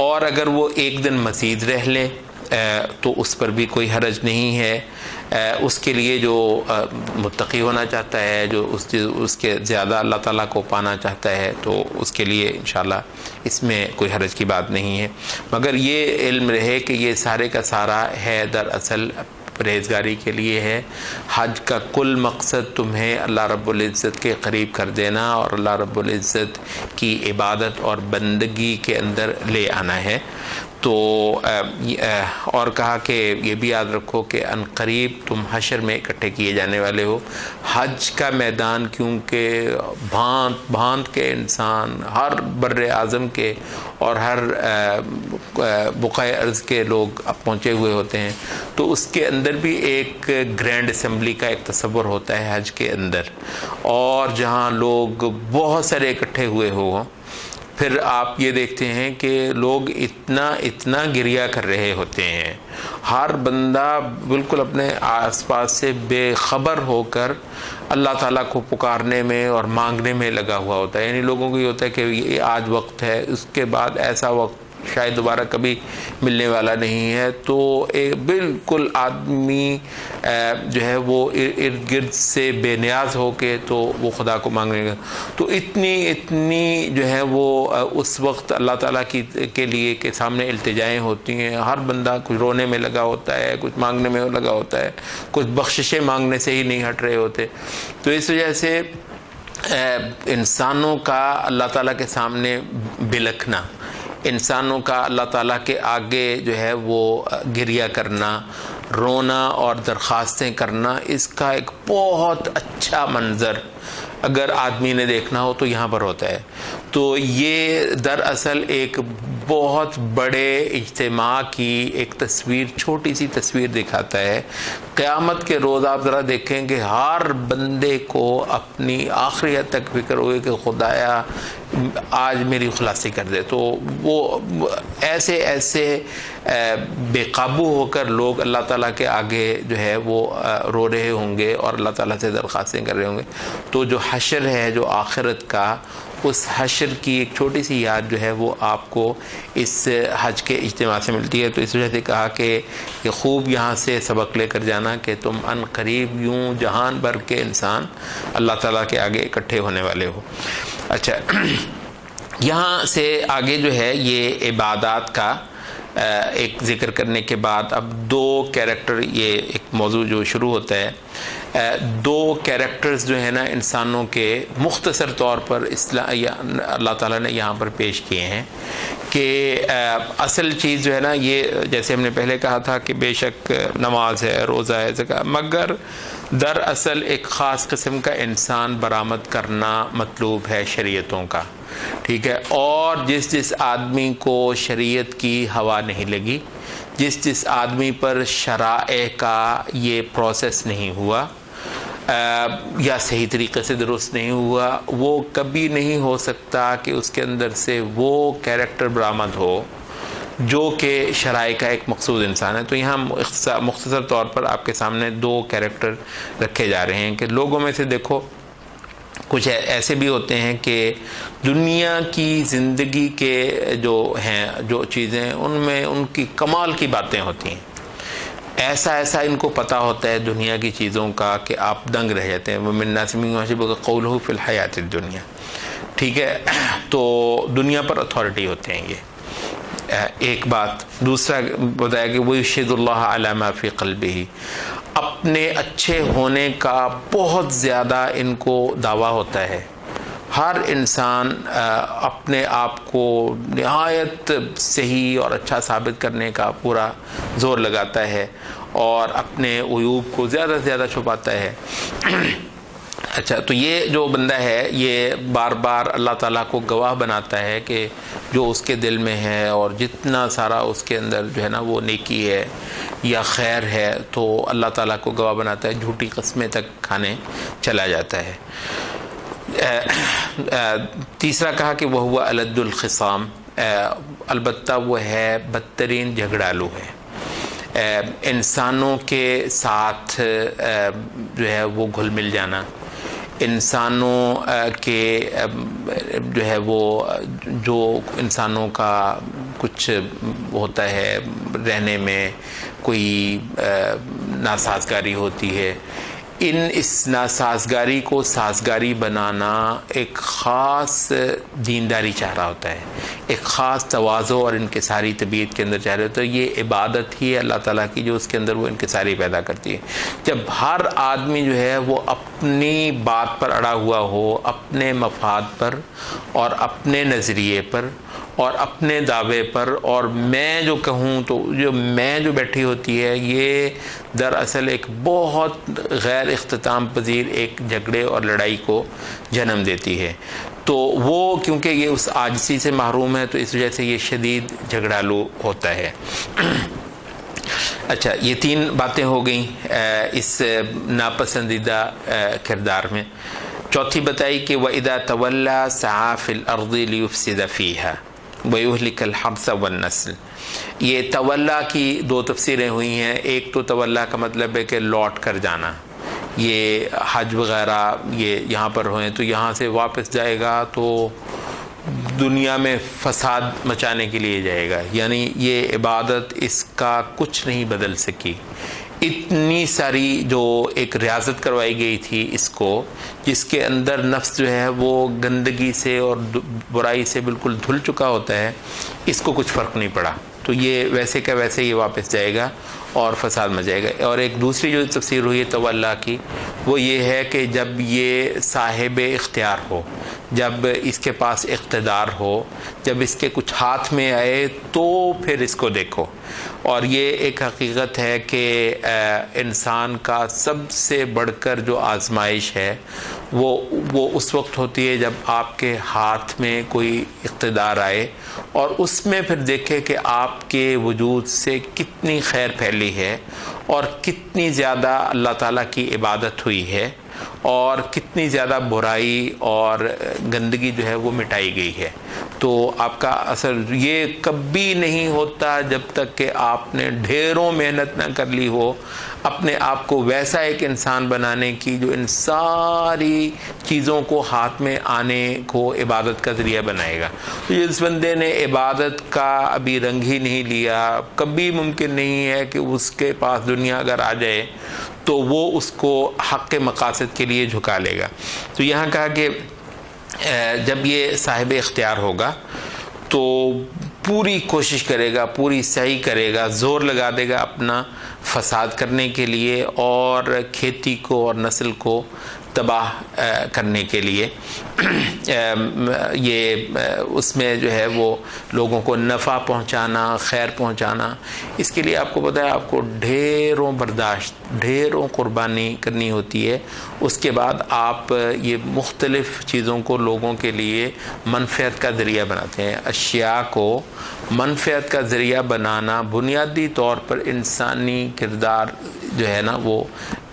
اور اگر وہ 1 دن مزید رہ لے تو اس پر بھی کوئی حرج نہیں ہے۔ اس کے لیے جو متقی ہونا چاہتا ہے، جو اس کے زیادہ اللہ تعالیٰ کو پانا چاہتا ہے، تو اس کے لیے انشاءاللہ اس میں کوئی حرج کی بات نہیں ہے، مگر یہ علم رہے کہ یہ سارے کا سارا ہے دراصل پرہیزگاری کے لیے ہے۔ حج کا کل مقصد تمہیں اللہ رب العزت کے قریب کر دینا اور اللہ رب العزت کی عبادت اور بندگی کے اندر لے آنا ہے۔ تو اور کہا کہ یہ بھی یاد رکھو کہ عنقریب تم حشر میں اکٹھے کیے جانے والے ہو۔ حج کا میدان کیونکہ بھانت بھانت کے انسان، ہر بر اعظم کے اور ہر بقعۂ ارض کے لوگ اب پہنچے ہوئے ہوتے ہیں، تو اس کے اندر بھی ایک گرینڈ اسمبلی کا ایک تصور ہوتا ہے حج کے اندر، اور جہاں لوگ بہت سارے اکٹھے ہوئے ہوں، پھر آپ یہ دیکھتے ہیں کہ لوگ اتنا گریہ کر رہے ہوتے ہیں، ہر بندہ بالکل اپنے آس پاس سے بے خبر ہو کر اللہ تعالیٰ کو پکارنے میں اور مانگنے میں لگا ہوا ہوتا ہے۔ یعنی لوگوں کو یہ ہوتا ہے کہ یہ آج وقت ہے، اس کے بعد ایسا وقت شاید دوبارہ کبھی ملنے والا نہیں ہے، تو بالکل آدمی جو ہے وہ ارد گرد سے بے نیاز ہو کے تو وہ خدا کو مانگنے گا، تو اتنی جو ہے وہ اس وقت اللہ تعالیٰ کے لیے کے سامنے التجائیں ہوتی ہیں، ہر بندہ کچھ رونے میں لگا ہوتا ہے، کچھ مانگنے میں لگا ہوتا ہے، کچھ بخششیں مانگنے سے ہی نہیں ہٹ رہے ہوتے۔ تو اس وجہ سے انسانوں کا اللہ تعالیٰ کے سامنے بلکنا، انسانوں کا اللہ تعالیٰ کے آگے جو ہے وہ گریہ کرنا، رونا اور درخواستیں کرنا، اس کا ایک بہت اچھا منظر اگر آدمی نے دیکھنا ہو تو یہاں پر ہوتا ہے۔ تو یہ دراصل ایک بہت بڑے اجتماع کی ایک تصویر، چھوٹی سی تصویر دکھاتا ہے۔ قیامت کے روز آپ ذرا دیکھیں کہ ہر بندے کو اپنی آخری حد تک فکر ہوئے کہ خدایا آج میری خلاصی کر دے، تو وہ ایسے ایسے بے قابو ہو کر لوگ اللہ تعالیٰ کے آگے جو ہے وہ رو رہے ہوں گے اور اللہ تعالیٰ سے درخواستیں کر رہے ہوں گے۔ تو جو حشر ہے، جو آخرت کا، اس حشر کی ایک چھوٹی سی یاد جو ہے وہ آپ کو اس حج کے اجتماع سے ملتی ہے۔ تو اس وجہ سے کہا کہ یہ خوب یہاں سے سبق لے کر جانا کہ تم ان قریب یوں جہان بھر کے انسان اللہ تعالیٰ کے آگے اکٹھے ہونے والے ہو۔ اچھا، یہاں سے آگے جو ہے یہ عبادات کا ایک ذکر کرنے کے بعد اب دو کیریکٹر، یہ ایک موضوع جو شروع ہوتا ہے، دو کیریکٹرز جو ہیں نا انسانوں کے مختصر طور پر اللہ تعالیٰ نے یہاں پر پیش کیے ہیں کہ اصل چیز جو ہے نا یہ جیسے ہم نے پہلے کہا تھا کہ بے شک نماز ہے، روزہ ہے، زکوٰۃ، مگر دراصل ایک خاص قسم کا انسان برآمد کرنا مطلوب ہے شریعتوں کا، ٹھیک ہے۔ اور جس آدمی کو شریعت کی ہوا نہیں لگی، جس آدمی پر شرائع کا یہ پروسیس نہیں ہوا یا صحیح طریقے سے درست نہیں ہوا، وہ کبھی نہیں ہو سکتا کہ اس کے اندر سے وہ کیریکٹر برآمد ہو جو کہ شرائع کا ایک مقصود انسان ہے۔ تو یہاں مختصر طور پر آپ کے سامنے دو کیریکٹر رکھے جا رہے ہیں کہ لوگوں میں سے دیکھو کچھ ایسے بھی ہوتے ہیں کہ دنیا کی زندگی کے جو ہیں جو چیزیں ان میں ان کی کمال کی باتیں ہوتی ہیں، ایسا ان کو پتہ ہوتا ہے دنیا کی چیزوں کا کہ آپ دنگ رہ جاتے ہیں۔ وَمِن النَّاسِ مَن يُعْجِبُكَ قَوْلُهُ فِي الْحَيَاةِ الدُّنْيَا، ٹھیک ہے۔ تو دنیا پر اتھارٹی ہوتے ہیں یہ ایک بات۔ دوسرا بتایا کہ وَيُشْهِدُ اللَّهَ عَلَى مَا فِي قَلْبِهِ، اپنے اچھے ہونے کا بہت زیادہ ان کو دعویٰ ہوتا ہے۔ ہر انسان اپنے آپ کو نہایت صحیح اور اچھا ثابت کرنے کا پورا زور لگاتا ہے اور اپنے عیوب کو زیادہ سے زیادہ چھپاتا ہے۔ اچھا، تو یہ جو بندہ ہے یہ بار بار اللہ تعالیٰ کو گواہ بناتا ہے کہ جو اس کے دل میں ہے اور جتنا سارا اس کے اندر جو ہے نا وہ نیکی ہے یا خیر ہے، تو اللہ تعالیٰ کو گواہ بناتا ہے، جھوٹی قسمیں تک کھانے چلا جاتا ہے۔ تیسرا کہا کہ وہ ہوا الد الخصام، البتہ وہ ہے بدترین جھگڑالو ہے۔ انسانوں کے ساتھ جو ہے وہ گھل مل جانا، انسانوں کے جو ہے وہ جو انسانوں کا کچھ ہوتا ہے رہنے میں کوئی ناسازگاری ہوتی ہے، اس ناسازگاری کو سازگاری بنانا ایک خاص دینداری چاہ رہا ہوتا ہے، ایک خاص تواضع اور انکساری طبیعت کے اندر چاہ رہا ہوتا ہے۔ یہ عبادت ہی ہے اللہ تعالیٰ کی جو اس کے اندر وہ انکساری پیدا کرتی ہے۔ جب ہر آدمی جو ہے وہ اپنی بات پر اڑا ہوا ہو، اپنے مفاد پر اور اپنے نظریے پر اور اپنے دعوے پر، اور میں جو کہوں تو جو میں جو بیٹھی ہوتی ہے، یہ دراصل ایک بہت غیر اختتام پذیر ایک جھگڑے اور لڑائی کو جنم دیتی ہے۔ تو وہ کیونکہ یہ اس عاجزی سے محروم ہے تو اس وجہ سے یہ شدید جھگڑالو ہوتا ہے۔ اچھا، یہ تین باتیں ہو گئیں اس ناپسندیدہ کردار میں۔ چوتھی بتائی کہ وَإِذَا تَوَلَّى سَعَى فِي الْأَرْضِ لِيُفْسِدَ فِيهَا وَيُهْلِكَ الْحَرْثَ وَالنَّسْلَ۔ یہ تولا کی دو تفسیریں ہوئی ہیں۔ ایک تو تولا کا مطلب ہے کہ لوٹ کر جانا، یہ حج وغیرہ یہ یہاں پر ہوئے تو یہاں سے واپس جائے گا تو دنیا میں فساد مچانے کے لیے جائے گا، یعنی یہ عبادت اس کا کچھ نہیں بدل سکی۔ اتنی ساری جو ایک ریاضت کروائی گئی تھی اس کو، جس کے اندر نفس جو ہے وہ گندگی سے اور برائی سے بالکل دھل چکا ہوتا ہے، اس کو کچھ فرق نہیں پڑا، تو یہ ویسے کا ویسے یہ واپس جائے گا اور فساد مچائے گا۔ اور ایک دوسری جو تفسیر ہوئی ہے تولا کی، وہ یہ ہے کہ جب یہ صاحب اختیار ہو، جب اس کے پاس اقتدار ہو، جب اس کے کچھ ہاتھ میں آئے تو پھر اس کو دیکھو۔ اور یہ ایک حقیقت ہے کہ انسان کا سب سے بڑھ کر جو آزمائش ہے وہ اس وقت ہوتی ہے جب آپ کے ہاتھ میں کوئی اقتدار آئے اور اس میں پھر دیکھے کہ آپ کے وجود سے کتنی خیر پھیلی ہے اور کتنی زیادہ اللہ تعالیٰ کی عبادت ہوئی ہے اور کتنی زیادہ برائی اور گندگی جو ہے وہ مٹائی گئی ہے۔ تو آپ کا اثر یہ کبھی نہیں ہوتا جب تک کہ آپ نے ڈھیروں محنت نہ کر لی ہو اپنے آپ کو ویسا ایک انسان بنانے کی جو ان ساری چیزوں کو ہاتھ میں آنے کو عبادت کا ذریعہ بنائے گا۔ تو جس بندے نے عبادت کا ابھی رنگ ہی نہیں لیا، کبھی ممکن نہیں ہے کہ اس کے پاس دنیا اگر آ جائے تو وہ اس کو حق کے مقاصد کے لیے جھکا لے گا۔ تو یہاں کہا کہ جب یہ صاحب اختیار ہوگا تو پوری کوشش کرے گا، پوری سعی کرے گا، زور لگا دے گا اپنا فساد کرنے کے لیے اور کھیتی کو اور نسل کو تباہ کرنے کے لیے۔ یہ اس میں جو ہے وہ لوگوں کو نفع پہنچانا، خیر پہنچانا، اس کے لیے آپ کو پتہ ہے آپ کو ڈھیروں برداشت، ڈھیروں قربانی کرنی ہوتی ہے۔ اس کے بعد آپ یہ مختلف چیزوں کو لوگوں کے لیے منفعت کا ذریعہ بناتے ہیں۔ اشیاء کو منفعت کا ذریعہ بنانا بنیادی طور پر انسانی کردار جو ہے نا وہ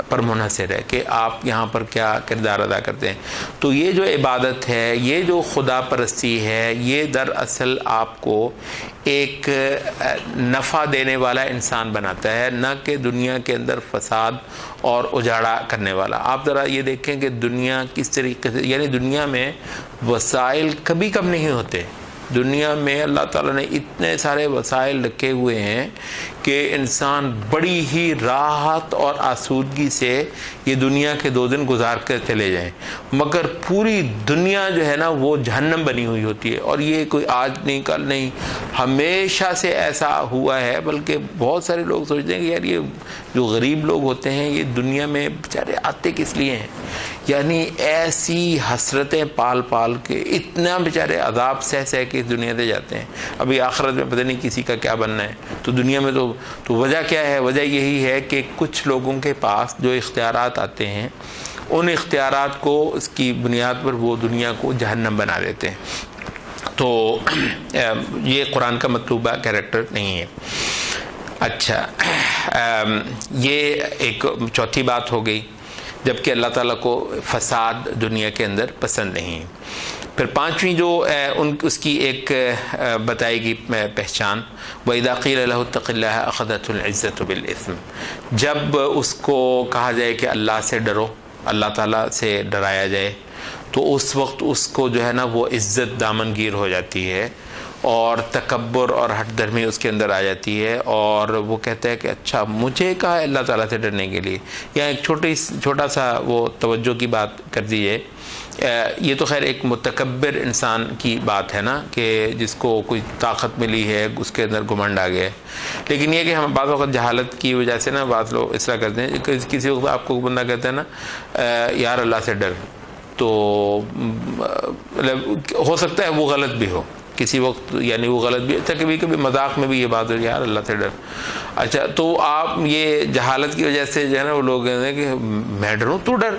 پر منحصر ہے کہ آپ یہاں پر کیا کردار ادا کرتے ہیں۔ تو یہ جو عبادت ہے، یہ جو خدا پرستی ہے، یہ دراصل آپ کو ایک نفع دینے والا انسان بناتا ہے، نہ کہ دنیا کے اندر فساد اور اجاڑا کرنے والا۔ آپ ذرا یہ دیکھیں کہ دنیا کس طریقے سے، یعنی دنیا میں وسائل کبھی کم نہیں ہوتے۔ دنیا میں اللہ تعالیٰ نے اتنے سارے وسائل رکھے ہوئے ہیں کہ انسان بڑی ہی راحت اور آسودگی سے یہ دنیا کے 2 دن گزار کر چلے جائیں، مگر پوری دنیا جو ہے نا وہ جہنم بنی ہوئی ہوتی ہے۔ اور یہ کوئی آج نہیں کل نہیں، ہمیشہ سے ایسا ہوا ہے۔ بلکہ بہت سارے لوگ سوچتے ہیں کہ یار یہ جو غریب لوگ ہوتے ہیں یہ دنیا میں بیچارے آتے کس لیے ہیں، یعنی ایسی حسرتیں پال پال کے اتنا بیچارے عذاب سہ سہ کے اس دنیا سے جاتے ہیں۔ ابھی آخرت میں پتہ نہیں کسی کا کیا بننا ہے۔ تو دنیا میں تو وجہ کیا ہے؟ وجہ یہی ہے کہ کچھ لوگوں کے پاس جو اختیارات آتے ہیں ان اختیارات کو اس کی بنیاد پر وہ دنیا کو جہنم بنا دیتے ہیں۔ تو یہ قرآن کا مطلوبہ کریکٹر نہیں ہے۔ اچھا، یہ ایک چوتھی بات ہو گئی، جبکہ اللہ تعالیٰ کو فساد دنیا کے اندر پسند نہیں۔ پھر 5ویں جو اس کی ایک بتائی گی پہچان، وَإِذَا قِيلَ لَهُ اتَّقِ اللَّهَ أَخَذَتْهُ الْعِزَّةُ بِالْإِثْمِ، جب اس کو کہا جائے کہ اللہ سے ڈرو، اللہ تعالیٰ سے ڈرایا جائے، تو اس وقت اس کو جو ہے نا وہ عزت دامنگیر ہو جاتی ہے اور تکبر اور ہٹ درمی اس کے اندر آ جاتی ہے، اور وہ کہتا ہے کہ اچھا مجھے کہا ہے اللہ تعالیٰ سے ڈرنے کے لیے۔ یہاں ایک چھوٹا سا وہ توجہ کی بات کر دیجیے۔ یہ تو خیر ایک متکبر انسان کی بات ہے نا کہ جس کو کوئی طاقت ملی ہے، اس کے اندر گھمنڈ آ گیا ہے۔ لیکن یہ کہ ہم بعض وقت جہالت کی وجہ سے نا بعض لوگ اس طرح کرتے ہیں، کسی وقت آپ کو بندہ کہتا ہے نا یار اللہ سے ڈر، تو ہو سکتا ہے وہ غلط بھی ہو کسی وقت، یعنی وہ غلط بھی اچھا، کبھی کبھی مذاق میں بھی یہ بات ہو یار اللہ سے ڈر۔ اچھا، تو آپ یہ جہالت کی وجہ سے جو ہے نا وہ لوگ کہتے ہیں کہ میں ڈروں تو ڈر،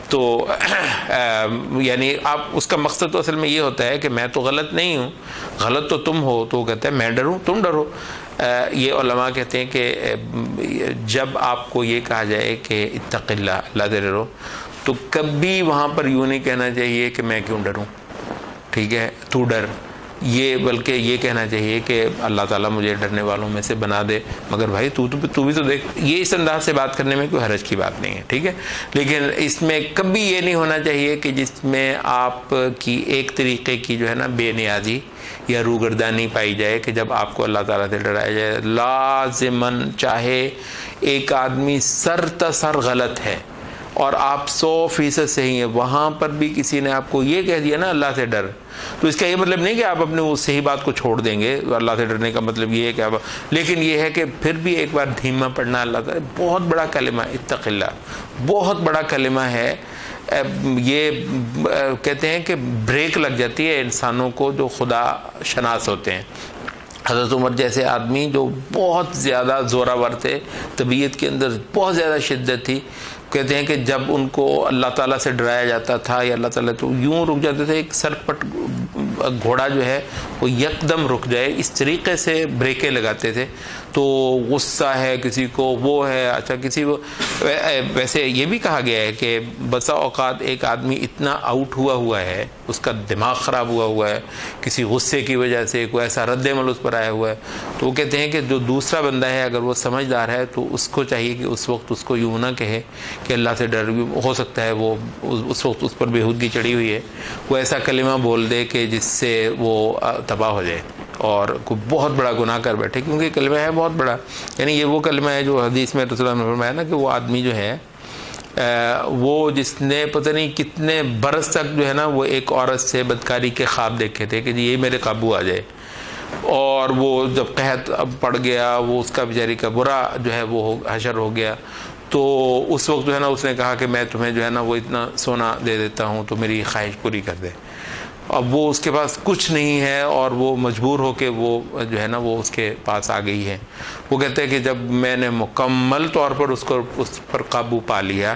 تو یعنی آپ اس کا مقصد تو اصل میں یہ ہوتا ہے کہ میں تو غلط نہیں ہوں، غلط تو تم ہو، تو وہ کہتا ہے میں ڈروں تم ڈرو۔ یہ علماء کہتے ہیں کہ جب آپ کو یہ کہا جائے کہ اتق اللہ، اللہ سے ڈرو، تو کبھی وہاں پر یوں نہیں کہنا چاہیے کہ میں کیوں ڈروں، ٹھیک ہے تو ڈر، یہ بلکہ یہ کہنا چاہیے کہ اللہ تعالیٰ مجھے ڈرنے والوں میں سے بنا دے، مگر بھائی تو بھی تو دیکھ۔ یہ اس انداز سے بات کرنے میں کوئی حرج کی بات نہیں ہے، ٹھیک ہے، لیکن اس میں کبھی یہ نہیں ہونا چاہیے کہ جس میں آپ کی ایک طریقے کی جو ہے نا بے نیازی یا روگردانی پائی جائے کہ جب آپ کو اللہ تعالیٰ سے ڈرایا جائے لازماً، چاہے ایک آدمی سر تسر غلط ہے اور آپ 100% صحیح ہیں، وہاں پر بھی کسی نے آپ کو یہ کہہ دیا نا اللہ سے ڈر، تو اس کا یہ مطلب نہیں کہ آپ اپنے وہ صحیح بات کو چھوڑ دیں گے. اللہ سے ڈرنے کا مطلب یہ ہے کہ آپ، لیکن یہ ہے کہ پھر بھی ایک بار دھیما پڑھنا. اللہ تعالیٰ بہت بڑا کلمہ ہے، اتق اللہ بہت بڑا کلمہ ہے. یہ کہتے ہیں کہ بریک لگ جاتی ہے انسانوں کو جو خدا شناس ہوتے ہیں. حضرت عمر جیسے آدمی جو بہت زیادہ زوراور تھے، طبیعت کے اندر بہت زیادہ شدت تھی، کہتے ہیں کہ جب ان کو اللہ تعالیٰ سے ڈرایا جاتا تھا یا اللہ تعالیٰ تو یوں رک جاتے تھے، ایک سرپٹ گھوڑا جو ہے وہ یکدم رک جائے، اس طریقے سے بریکیں لگاتے تھے. تو غصہ ہے کسی کو، وہ ہے اچھا کسی کو. ویسے یہ بھی کہا گیا ہے کہ بسا اوقات ایک آدمی اتنا آؤٹ ہوا ہے، اس کا دماغ خراب ہوا ہے کسی غصے کی وجہ سے، کوئی ایسا رد عمل اس پر آیا ہوا ہے، تو وہ کہتے ہیں کہ جو دوسرا بندہ ہے اگر وہ سمجھدار ہے تو اس کو چاہیے کہ اس وقت اس کو یوں نہ کہے کہ اللہ سے ڈر. بھی ہو سکتا ہے وہ اس وقت اس پر بےہودگی چڑھی ہوئی ہے، وہ ایسا کلمہ بول دے کہ جس سے وہ تباہ ہو جائے اور کوئی بہت بڑا گناہ کر بیٹھے، کیونکہ کلمہ ہے بہت بڑا. یعنی یہ وہ کلمہ ہے جو حدیث میں رسول اللہ نے فرمایا نا کہ وہ آدمی جو ہے وہ جس نے پتہ نہیں کتنے برس تک جو ہے نا وہ ایک عورت سے بدکاری کے خواب دیکھے تھے کہ یہ میرے قابو آ جائے، اور وہ جب قحط پڑ گیا، وہ اس کا بیچاری کا برا جو ہے وہ حشر ہو گیا، تو اس وقت جو ہے نا اس نے کہا کہ میں تمہیں جو ہے نا وہ اتنا سونا دے دیتا ہوں تو میری خواہش پوری کر دے. اب وہ اس کے پاس کچھ نہیں ہے اور وہ مجبور ہو کے وہ جو ہے نا وہ اس کے پاس آ گئی ہے. وہ کہتے ہیں کہ جب میں نے مکمل طور پر اس پر قابو پا لیا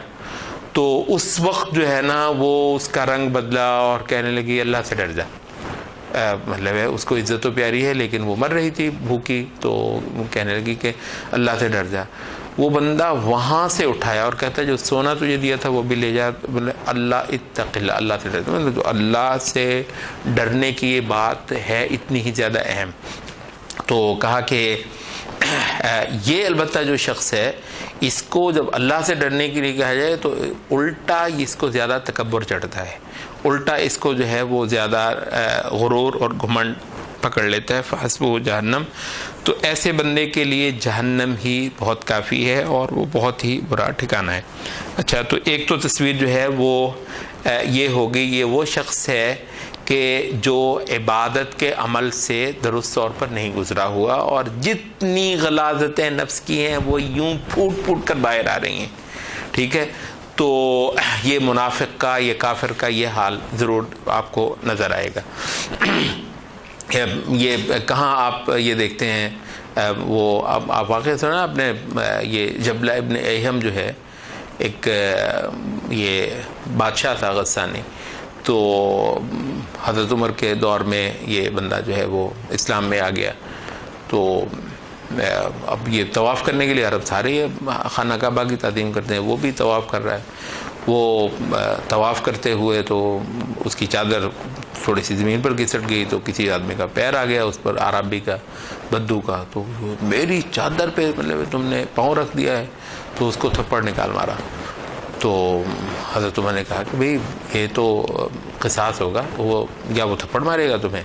تو اس وقت جو ہے نا وہ اس کا رنگ بدلا اور کہنے لگی اللہ سے ڈر جا. مطلب ہے اس کو عزت تو پیاری ہے لیکن وہ مر رہی تھی بھوکی، تو وہ کہنے لگی کہ اللہ سے ڈر جا. وہ بندہ وہاں سے اٹھایا اور کہتا ہے جو سونا تجھے دیا تھا وہ بھی لے جا. اللہ اتق اللہ، اللہ سے ڈر. مطلب جو اللہ سے ڈرنے کی یہ بات ہے اتنی ہی زیادہ اہم. تو کہا کہ یہ البتہ جو شخص ہے اس کو جب اللہ سے ڈرنے کے لیے کہا جائے تو الٹا اس کو زیادہ تکبر چڑھتا ہے، الٹا اس کو جو ہے وہ زیادہ غرور اور گھمنڈ پکڑ لیتا ہے. فحسبہ جہنم، تو ایسے بندے کے لیے جہنم ہی بہت کافی ہے اور وہ بہت ہی برا ٹھکانہ ہے. اچھا، تو ایک تو تصویر جو ہے وہ یہ ہو گئی، یہ وہ شخص ہے کہ جو عبادت کے عمل سے درست طور پر نہیں گزرا ہوا اور جتنی غلاظتیں نفس کی ہیں وہ یوں پھوٹ پھوٹ کر باہر آ رہی ہیں. ٹھیک ہے، تو یہ منافق کا، یہ کافر کا یہ حال ضرور آپ کو نظر آئے گا. یہ کہاں آپ یہ دیکھتے ہیں، وہ آپ واقعہ سنا آپ نے، یہ جبلہ ابن ایہم جو ہے ایک یہ بادشاہ تھا غسانی، تو حضرت عمر کے دور میں یہ بندہ جو ہے وہ اسلام میں آ گیا. تو اب یہ طواف کرنے کے لیے عرب سارے خانہ کعبہ کی تعظیم کرتے ہیں، وہ بھی طواف کر رہا ہے. وہ طواف کرتے ہوئے تو اس کی چادر تھوڑی سی زمین پر گھسٹ گئی، تو کسی آدمی کا پیر آ گیا اس پر، عربی کا، بدو کا. تو میری چادر پہ مطلب تم نے پاؤں رکھ دیا ہے، تو اس کو تھپڑ نکال مارا. تو حضرت عمر نے کہا کہ بھئی یہ تو قصاص ہوگا، وہ یا وہ تھپڑ مارے گا تمہیں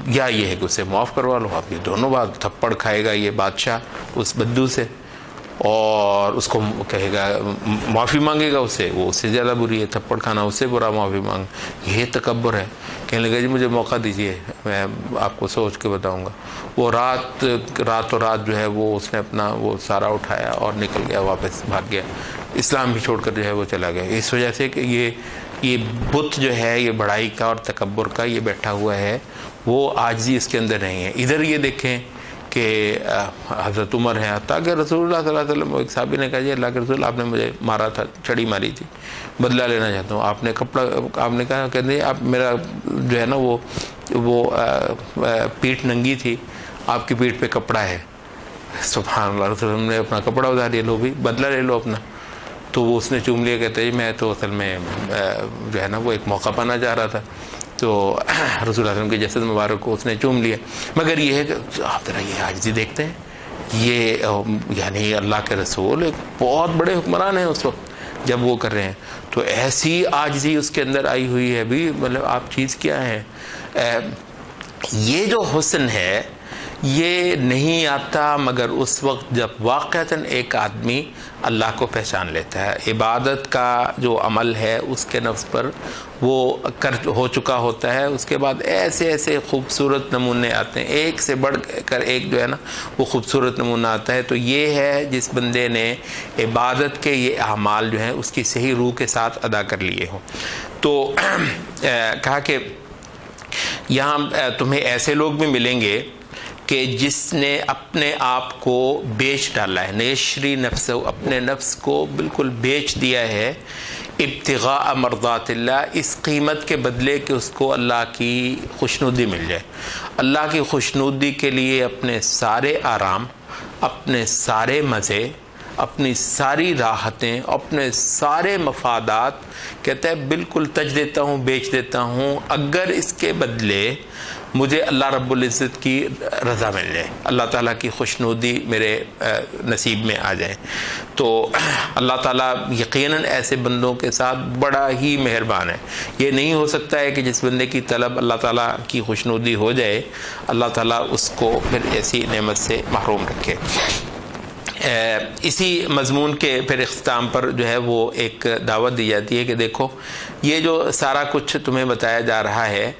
یا یہ ہے کہ اسے معاف کروا لو. اب یہ دونوں بات، تھپڑ کھائے گا یہ بادشاہ اس بدو سے اور اس کو کہے گا معافی مانگے گا اس سے، وہ اس سے زیادہ بری ہے، تھپڑ کھانا اس سے برا معافی مانگ. یہ تکبر ہے. کہنے لگا جی مجھے موقع دیجئے، میں آپ کو سوچ کے بتاؤں گا. وہ رات جو ہے وہ اس نے اپنا وہ سارا اٹھایا اور نکل گیا، واپس بھاگ گیا، اسلام بھی چھوڑ کر جو ہے وہ چلا گیا. اس وجہ سے کہ یہ بت جو ہے یہ بڑائی کا اور تکبر کا یہ بیٹھا ہوا ہے، وہ عاجزی اس کے اندر نہیں ہے. ادھر یہ دیکھیں کہ حضرت عمر ہیں، حتیٰ کہ رسول اللہ صلی اللہ علیہ وسلم، ایک صحابی نے کہا جی اللہ کے رسول آپ نے مجھے مارا تھا، چھڑی ماری تھی، بدلہ لینا چاہتا ہوں. آپ نے کپڑا، آپ نے کہا کہ آپ میرا جو ہے نا وہ پیٹھ ننگی تھی، آپ کی پیٹھ پہ کپڑا ہے. سبحان اللہ، رسول اللہ نے اپنا کپڑا اتار لیا، لو بھی بدلہ لے لو اپنا. تو وہ اس نے چوم لیا، کہتے ہیں میں تو اصل میں جو ہے نا وہ ایک موقع پانا چاہ رہا تھا. تو رسول اللہ علیہ وسلم کے جسد مبارک کو اس نے چوم لیا. مگر یہ ہے کہ آپ ذرا یہ عاجزی دیکھتے ہیں، یہ یعنی اللہ کے رسول ایک بہت بڑے حکمران ہیں اس وقت جب وہ کر رہے ہیں، تو ایسی عاجزی اس کے اندر آئی ہوئی ہے بھی. مطلب آپ چیز کیا ہے، یہ جو حسن ہے یہ نہیں آتا مگر اس وقت جب واقعتاً ایک آدمی اللہ کو پہچان لیتا ہے، عبادت کا جو عمل ہے اس کے نفس پر وہ ہو چکا ہوتا ہے۔ اس کے بعد ایسے ایسے خوبصورت نمونے آتے ہیں، ایک سے بڑھ کر ایک جو ہے نا وہ خوبصورت نمونہ آتا ہے۔ تو یہ ہے جس بندے نے عبادت کے یہ اعمال جو ہیں اس کی صحیح روح کے ساتھ ادا کر لیے ہوں۔ تو کہا کہ یہاں تمہیں ایسے لوگ بھی ملیں گے کہ جس نے اپنے آپ کو بیچ ڈالا ہے، نیشری نفس، اپنے نفس کو بالکل بیچ دیا ہے، ابتغاء مرضات اللہ، اس قیمت کے بدلے کہ اس کو اللہ کی خوشنودی مل جائے۔ اللہ کی خوشنودی کے لیے اپنے سارے آرام، اپنے سارے مزے، اپنی ساری راحتیں، اپنے سارے مفادات کہتا ہے بالکل تج دیتا ہوں، بیچ دیتا ہوں، اگر اس کے بدلے مجھے اللہ رب العزت کی رضا مل جائے، اللہ تعالیٰ کی خوشنودی میرے نصیب میں آ جائے۔ تو اللہ تعالیٰ یقیناً ایسے بندوں کے ساتھ بڑا ہی مہربان ہے۔ یہ نہیں ہو سکتا ہے کہ جس بندے کی طلب اللہ تعالیٰ کی خوشنودی ہو جائے، اللہ تعالیٰ اس کو پھر ایسی نعمت سے محروم رکھے۔ اسی مضمون کے پھر اختتام پر جو ہے وہ ایک دعوت دی جاتی ہے کہ دیکھو یہ جو سارا کچھ تمہیں بتایا جا رہا ہے،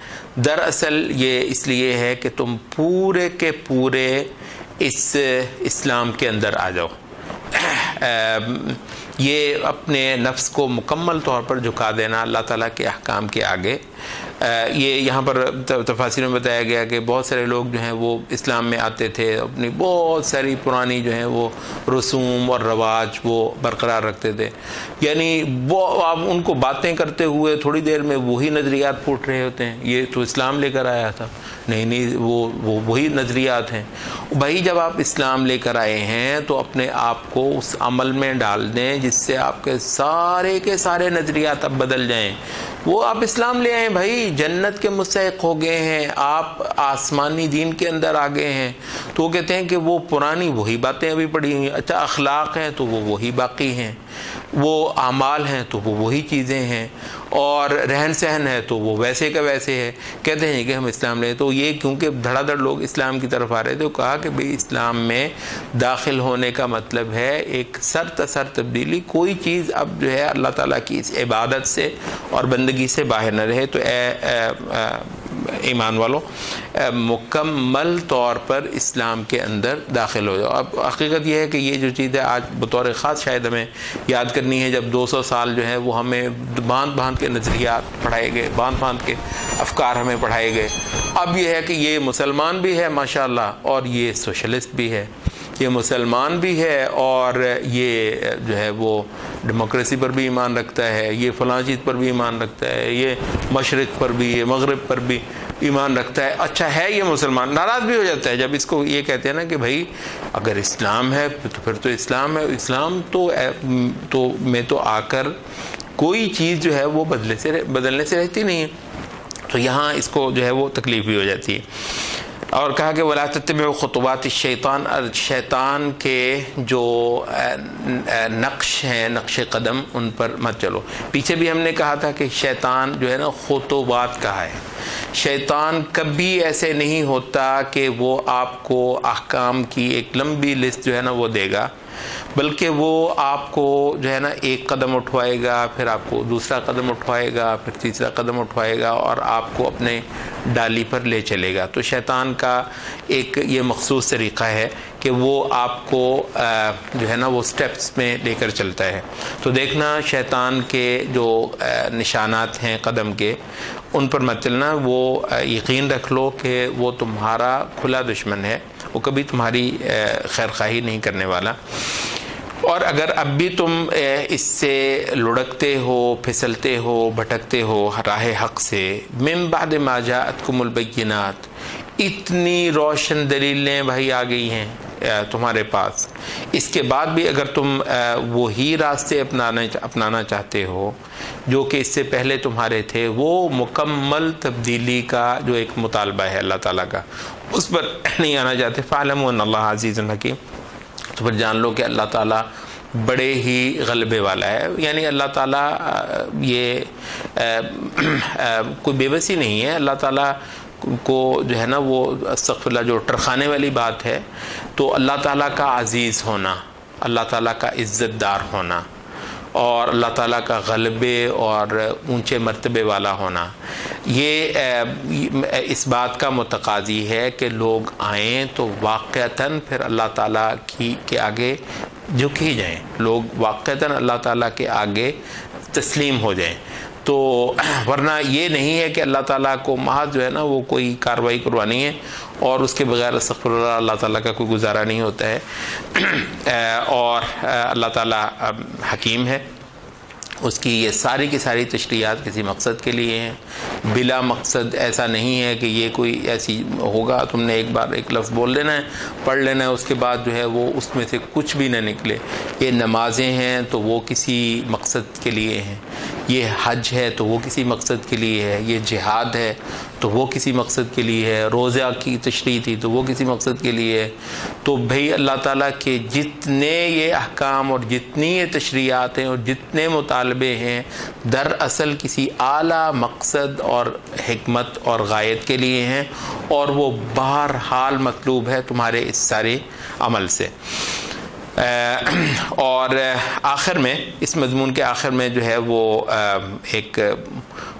دراصل یہ اس لیے ہے کہ تم پورے کے پورے اس اسلام کے اندر آ جاؤ۔ یہ اپنے نفس کو مکمل طور پر جھکا دینا اللہ تعالیٰ کے احکام کے آگے۔ یہ یہاں پر تفاسیر میں بتایا گیا کہ بہت سارے لوگ جو ہیں وہ اسلام میں آتے تھے، اپنی بہت ساری پرانی جو ہیں وہ رسوم اور رواج وہ برقرار رکھتے تھے، یعنی وہ آپ ان کو باتیں کرتے ہوئے تھوڑی دیر میں وہی نظریات پھوٹ رہے ہوتے ہیں، یہ تو اسلام لے کر آیا تھا، نہیں وہ وہی نظریات ہیں۔ بھائی جب آپ اسلام لے کر آئے ہیں تو اپنے آپ کو اس عمل میں ڈال دیں جس سے آپ کے سارے نظریات اب بدل جائیں۔ وہ آپ اسلام لے آئے بھائی، جنت کے مستحق ہو گئے ہیں، آپ آسمانی دین کے اندر آ گئے ہیں، تو وہ کہتے ہیں کہ وہ پرانی وہی باتیں ابھی پڑھی ہوئی ہیں۔ اچھا اخلاق ہیں تو وہ وہی باقی ہیں، وہ اعمال ہیں تو وہ وہی چیزیں ہیں، اور رہن سہن ہے تو وہ ویسے کا ویسے ہے، کہتے ہیں کہ ہم اسلام لیں۔ تو یہ کیونکہ دھڑا دھڑ لوگ اسلام کی طرف آ رہے تھے، تو کہا کہ بھئی اسلام میں داخل ہونے کا مطلب ہے ایک سر تسر تبدیلی، کوئی چیز اب جو ہے اللہ تعالیٰ کی اس عبادت سے اور بندگی سے باہر نہ رہے۔ تو ایمان والو مکمل طور پر اسلام کے اندر داخل ہو جاؤ۔ اب حقیقت یہ ہے کہ یہ جو چیز ہے آج بطور خاص شاید ہمیں یاد کرنی ہے، جب 200 سال جو ہے وہ ہمیں باندھ کے نظریات پڑھائے گئے، باندھ کے افکار ہمیں پڑھائے گئے۔ اب یہ ہے کہ یہ مسلمان بھی ہے ماشاءاللہ، اور یہ سوشلسٹ بھی ہے، یہ مسلمان بھی ہے اور یہ جو ہے وہ ڈیموکریسی پر بھی ایمان رکھتا ہے، یہ فلاں چیز پر بھی ایمان رکھتا ہے، یہ مشرق پر بھی، یہ مغرب پر بھی ایمان رکھتا ہے۔ اچھا ہے یہ مسلمان، ناراض بھی ہو جاتا ہے جب اس کو یہ کہتے ہیں نا کہ بھائی اگر اسلام ہے تو پھر تو اسلام ہے، اسلام تو میں تو آ کر کوئی چیز جو ہے وہ بدلنے سے رہتی نہیں ہے۔ تو یہاں اس کو جو ہے وہ تکلیف بھی ہو جاتی ہے۔ اور کہا کہ وَلَا تَتَّبِعُوا خُطُوَاتِ الشَّيْطَانِ، شیطان کے جو نقش ہیں، نقش قدم، ان پر مت چلو۔ پیچھے بھی ہم نے کہا تھا کہ شیطان جو ہے نا خطوات کہا ہے، شیطان کبھی ایسے نہیں ہوتا کہ وہ آپ کو احکام کی ایک لمبی لسٹ جو ہے نا وہ دے گا، بلکہ وہ آپ کو جو ہے نا ایک قدم اٹھوائے گا، پھر آپ کو دوسرا قدم اٹھوائے گا، پھر تیسرا قدم اٹھوائے گا، اور آپ کو اپنے ڈالی پر لے چلے گا۔ تو شیطان کا ایک یہ مخصوص طریقہ ہے کہ وہ آپ کو جو ہے نا وہ سٹیپس میں لے کر چلتا ہے۔ تو دیکھنا شیطان کے جو نشانات ہیں قدم کے، ان پر مت چلنا۔ وہ یقین رکھ لو کہ وہ تمہارا کھلا دشمن ہے، وہ کبھی تمہاری خیر خواہی نہیں کرنے والا۔ اور اگر اب بھی تم اس سے لڑکتے ہو، پھسلتے ہو، بھٹکتے ہو راہ حق سے، من بعد ما جاءتکم البینات، اتنی روشن دلیلیں بھائی آ گئی ہیں تمہارے پاس، اس کے بعد بھی اگر تم وہی راستے اپنانا چاہتے ہو جو کہ اس سے پہلے تمہارے تھے، وہ مکمل تبدیلی کا جو ایک مطالبہ ہے اللہ تعالیٰ کا، اس پر نہیں آنا چاہتے، فاعلموا ان اللہ عزیز حکیم، تو پھر جان لو کہ اللہ تعالیٰ بڑے ہی غلبے والا ہے۔ یعنی اللہ تعالیٰ یہ کوئی بے بسی نہیں ہے، اللہ تعالیٰ کو جو ہے نا وہ استغفر اللہ جو ٹرخانے والی بات ہے، تو اللہ تعالیٰ کا عزیز ہونا، اللہ تعالیٰ کا عزت دار ہونا اور اللہ تعالیٰ کا غلبے اور اونچے مرتبے والا ہونا، یہ اس بات کا متقاضی ہے کہ لوگ آئیں تو واقعتاً پھر اللہ تعالیٰ کے آگے جھک ہی جائیں، لوگ واقعتاً اللہ تعالیٰ کے آگے تسلیم ہو جائیں۔ تو ورنہ یہ نہیں ہے کہ اللہ تعالیٰ کو محض جو ہے نا وہ کوئی کارروائی کروانی ہے اور اس کے بغیر استغفر اللہ اللہ تعالیٰ کا کوئی گزارا نہیں ہوتا ہے۔ اور اللہ تعالیٰ حکیم ہے، اس کی یہ ساری کی ساری تشریعات کسی مقصد کے لیے ہیں، بلا مقصد ایسا نہیں ہے کہ یہ کوئی ایسی ہوگا تم نے ایک بار ایک لفظ بول لینا ہے، پڑھ لینا ہے، اس کے بعد جو ہے وہ اس میں سے کچھ بھی نہ نکلے۔ یہ نمازیں ہیں تو وہ کسی مقصد کے لیے ہیں، یہ حج ہے تو وہ کسی مقصد کے لیے ہے، یہ جہاد ہے تو وہ کسی مقصد کے لیے ہے، روزہ کی تشریح تھی تو وہ کسی مقصد کے لیے ہے۔ تو بھئی اللہ تعالیٰ کے جتنے یہ احکام اور جتنی یہ تشریعات ہیں اور جتنے مطالبے ہیں دراصل کسی اعلیٰ مقصد اور حکمت اور غایت کے لیے ہیں، اور وہ بہرحال مطلوب ہے تمہارے اس سارے عمل سے۔ اور آخر میں اس مضمون کے آخر میں جو ہے وہ ایک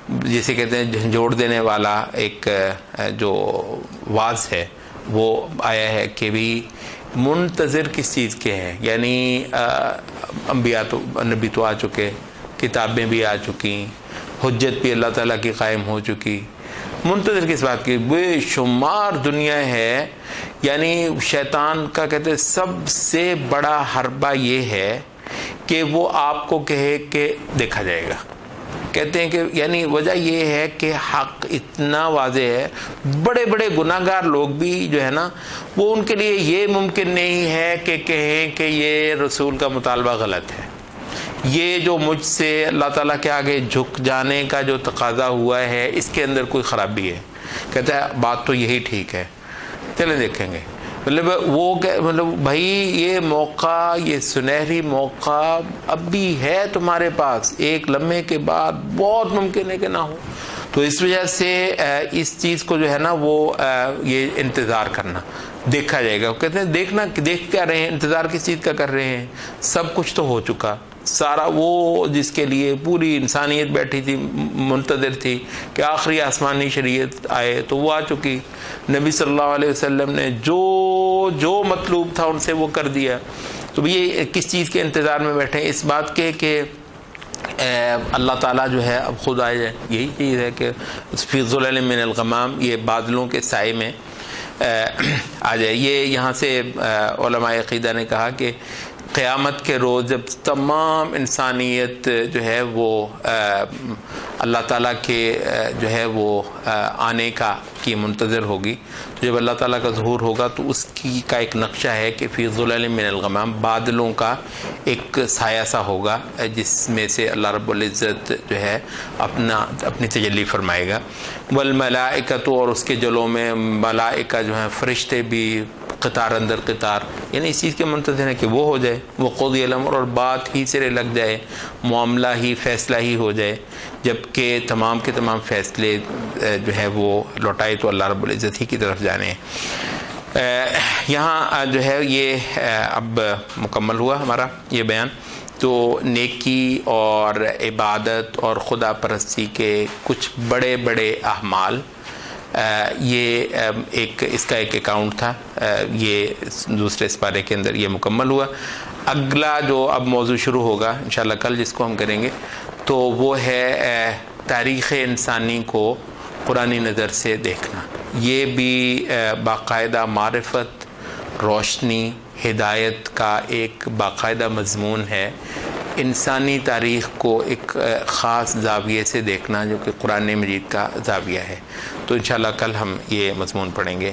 جسے کہتے ہیں جھنجھوڑ دینے والا ایک جو واز ہے وہ آیا ہے کہ بھی منتظر کس چیز کے ہیں، یعنی انبیاء تو نبی تو آ چکے، کتابیں بھی آ چکی، حجت بھی اللہ تعالیٰ کی قائم ہو چکی، منتظر کس بات کی؟ بے شمار دنیا ہے۔ یعنی شیطان کا کہتے ہیں سب سے بڑا حربہ یہ ہے کہ وہ آپ کو کہے کہ دیکھا جائے گا، کہتے ہیں کہ یعنی وجہ یہ ہے کہ حق اتنا واضح ہے، بڑے بڑے گناہ گار لوگ بھی جو ہے نا وہ ان کے لیے یہ ممکن نہیں ہے کہ کہیں کہ یہ رسول کا مطالبہ غلط ہے، یہ جو مجھ سے اللہ تعالیٰ کے آگے جھک جانے کا جو تقاضا ہوا ہے اس کے اندر کوئی خرابی ہے، کہتا ہے بات تو یہی ٹھیک ہے، چلیں دیکھیں گے۔ مطلب بھائی یہ موقع، یہ سنہری موقع اب بھی ہے تمہارے پاس، ایک لمحے کے بعد بہت ممکن ہے کہ نہ ہو، تو اس وجہ سے اس چیز کو جو ہے نا وہ یہ انتظار کرنا، دیکھا جائے گا۔ کہتے ہیں دیکھنا، دیکھ کیا رہے ہیں، انتظار کس چیز کا کر رہے ہیں؟ سب کچھ تو ہو چکا، سارا وہ جس کے لیے پوری انسانیت بیٹھی تھی منتظر تھی کہ آخری آسمانی شریعت آئے تو وہ آ چکی، نبی صلی اللہ علیہ وسلم نے جو مطلوب تھا ان سے وہ کر دیا، تو یہ کس چیز کے انتظار میں بیٹھے ہیں؟ اس بات کے کہ اللہ تعالیٰ جو ہے اب خود آ جائے۔ یہی چیز ہے کہ فی ظلال من الغمام، یہ بادلوں کے سائے میں آ جائے۔ یہ یہاں سے علماء عقیدہ نے کہا کہ قیامت کے روز جب تمام انسانیت جو ہے وہ اللہ تعالیٰ کے جو ہے وہ آنے کی منتظر ہوگی، تو جب اللہ تعالیٰ کا ظہور ہوگا تو اس کا ایک نقشہ ہے کہ فی ظلال من الغمام، بادلوں کا ایک سایہ سا ہوگا جس میں سے اللہ رب العزت جو ہے اپنی تجلی فرمائے گا۔ والملائکۃ، اور اس کے جلوں میں ملائکہ جو ہیں فرشتے بھی قطار اندر قطار، یعنی اس چیز کے منتظر ہے کہ وہ ہو جائے، وہ قضی الامر، اور بات ہی سرے لگ جائے، معاملہ ہی فیصلہ ہی ہو جائے، جبکہ تمام کے تمام فیصلے جو ہے وہ لوٹائے تو اللہ رب العزت ہی کی طرف جانے ہیں۔ یہاں جو ہے یہ اب مکمل ہوا ہمارا یہ بیان، تو نیکی اور عبادت اور خدا پرستی کے کچھ بڑے بڑے اعمال، یہ اس کا ایک اکاؤنٹ تھا، یہ دوسرے سپارے کے اندر یہ مکمل ہوا۔ اگلا جو اب موضوع شروع ہوگا انشاءاللہ کل، جس کو ہم کریں گے، تو وہ ہے تاریخ انسانی کو قرآنی نظر سے دیکھنا۔ یہ بھی باقاعدہ معرفت، روشنی، ہدایت کا ایک باقاعدہ مضمون ہے، انسانی تاریخ کو ایک خاص زاویے سے دیکھنا جو کہ قرآن مجید کا زاویہ ہے۔ تو انشاءاللہ کل ہم یہ مضمون پڑھیں گے۔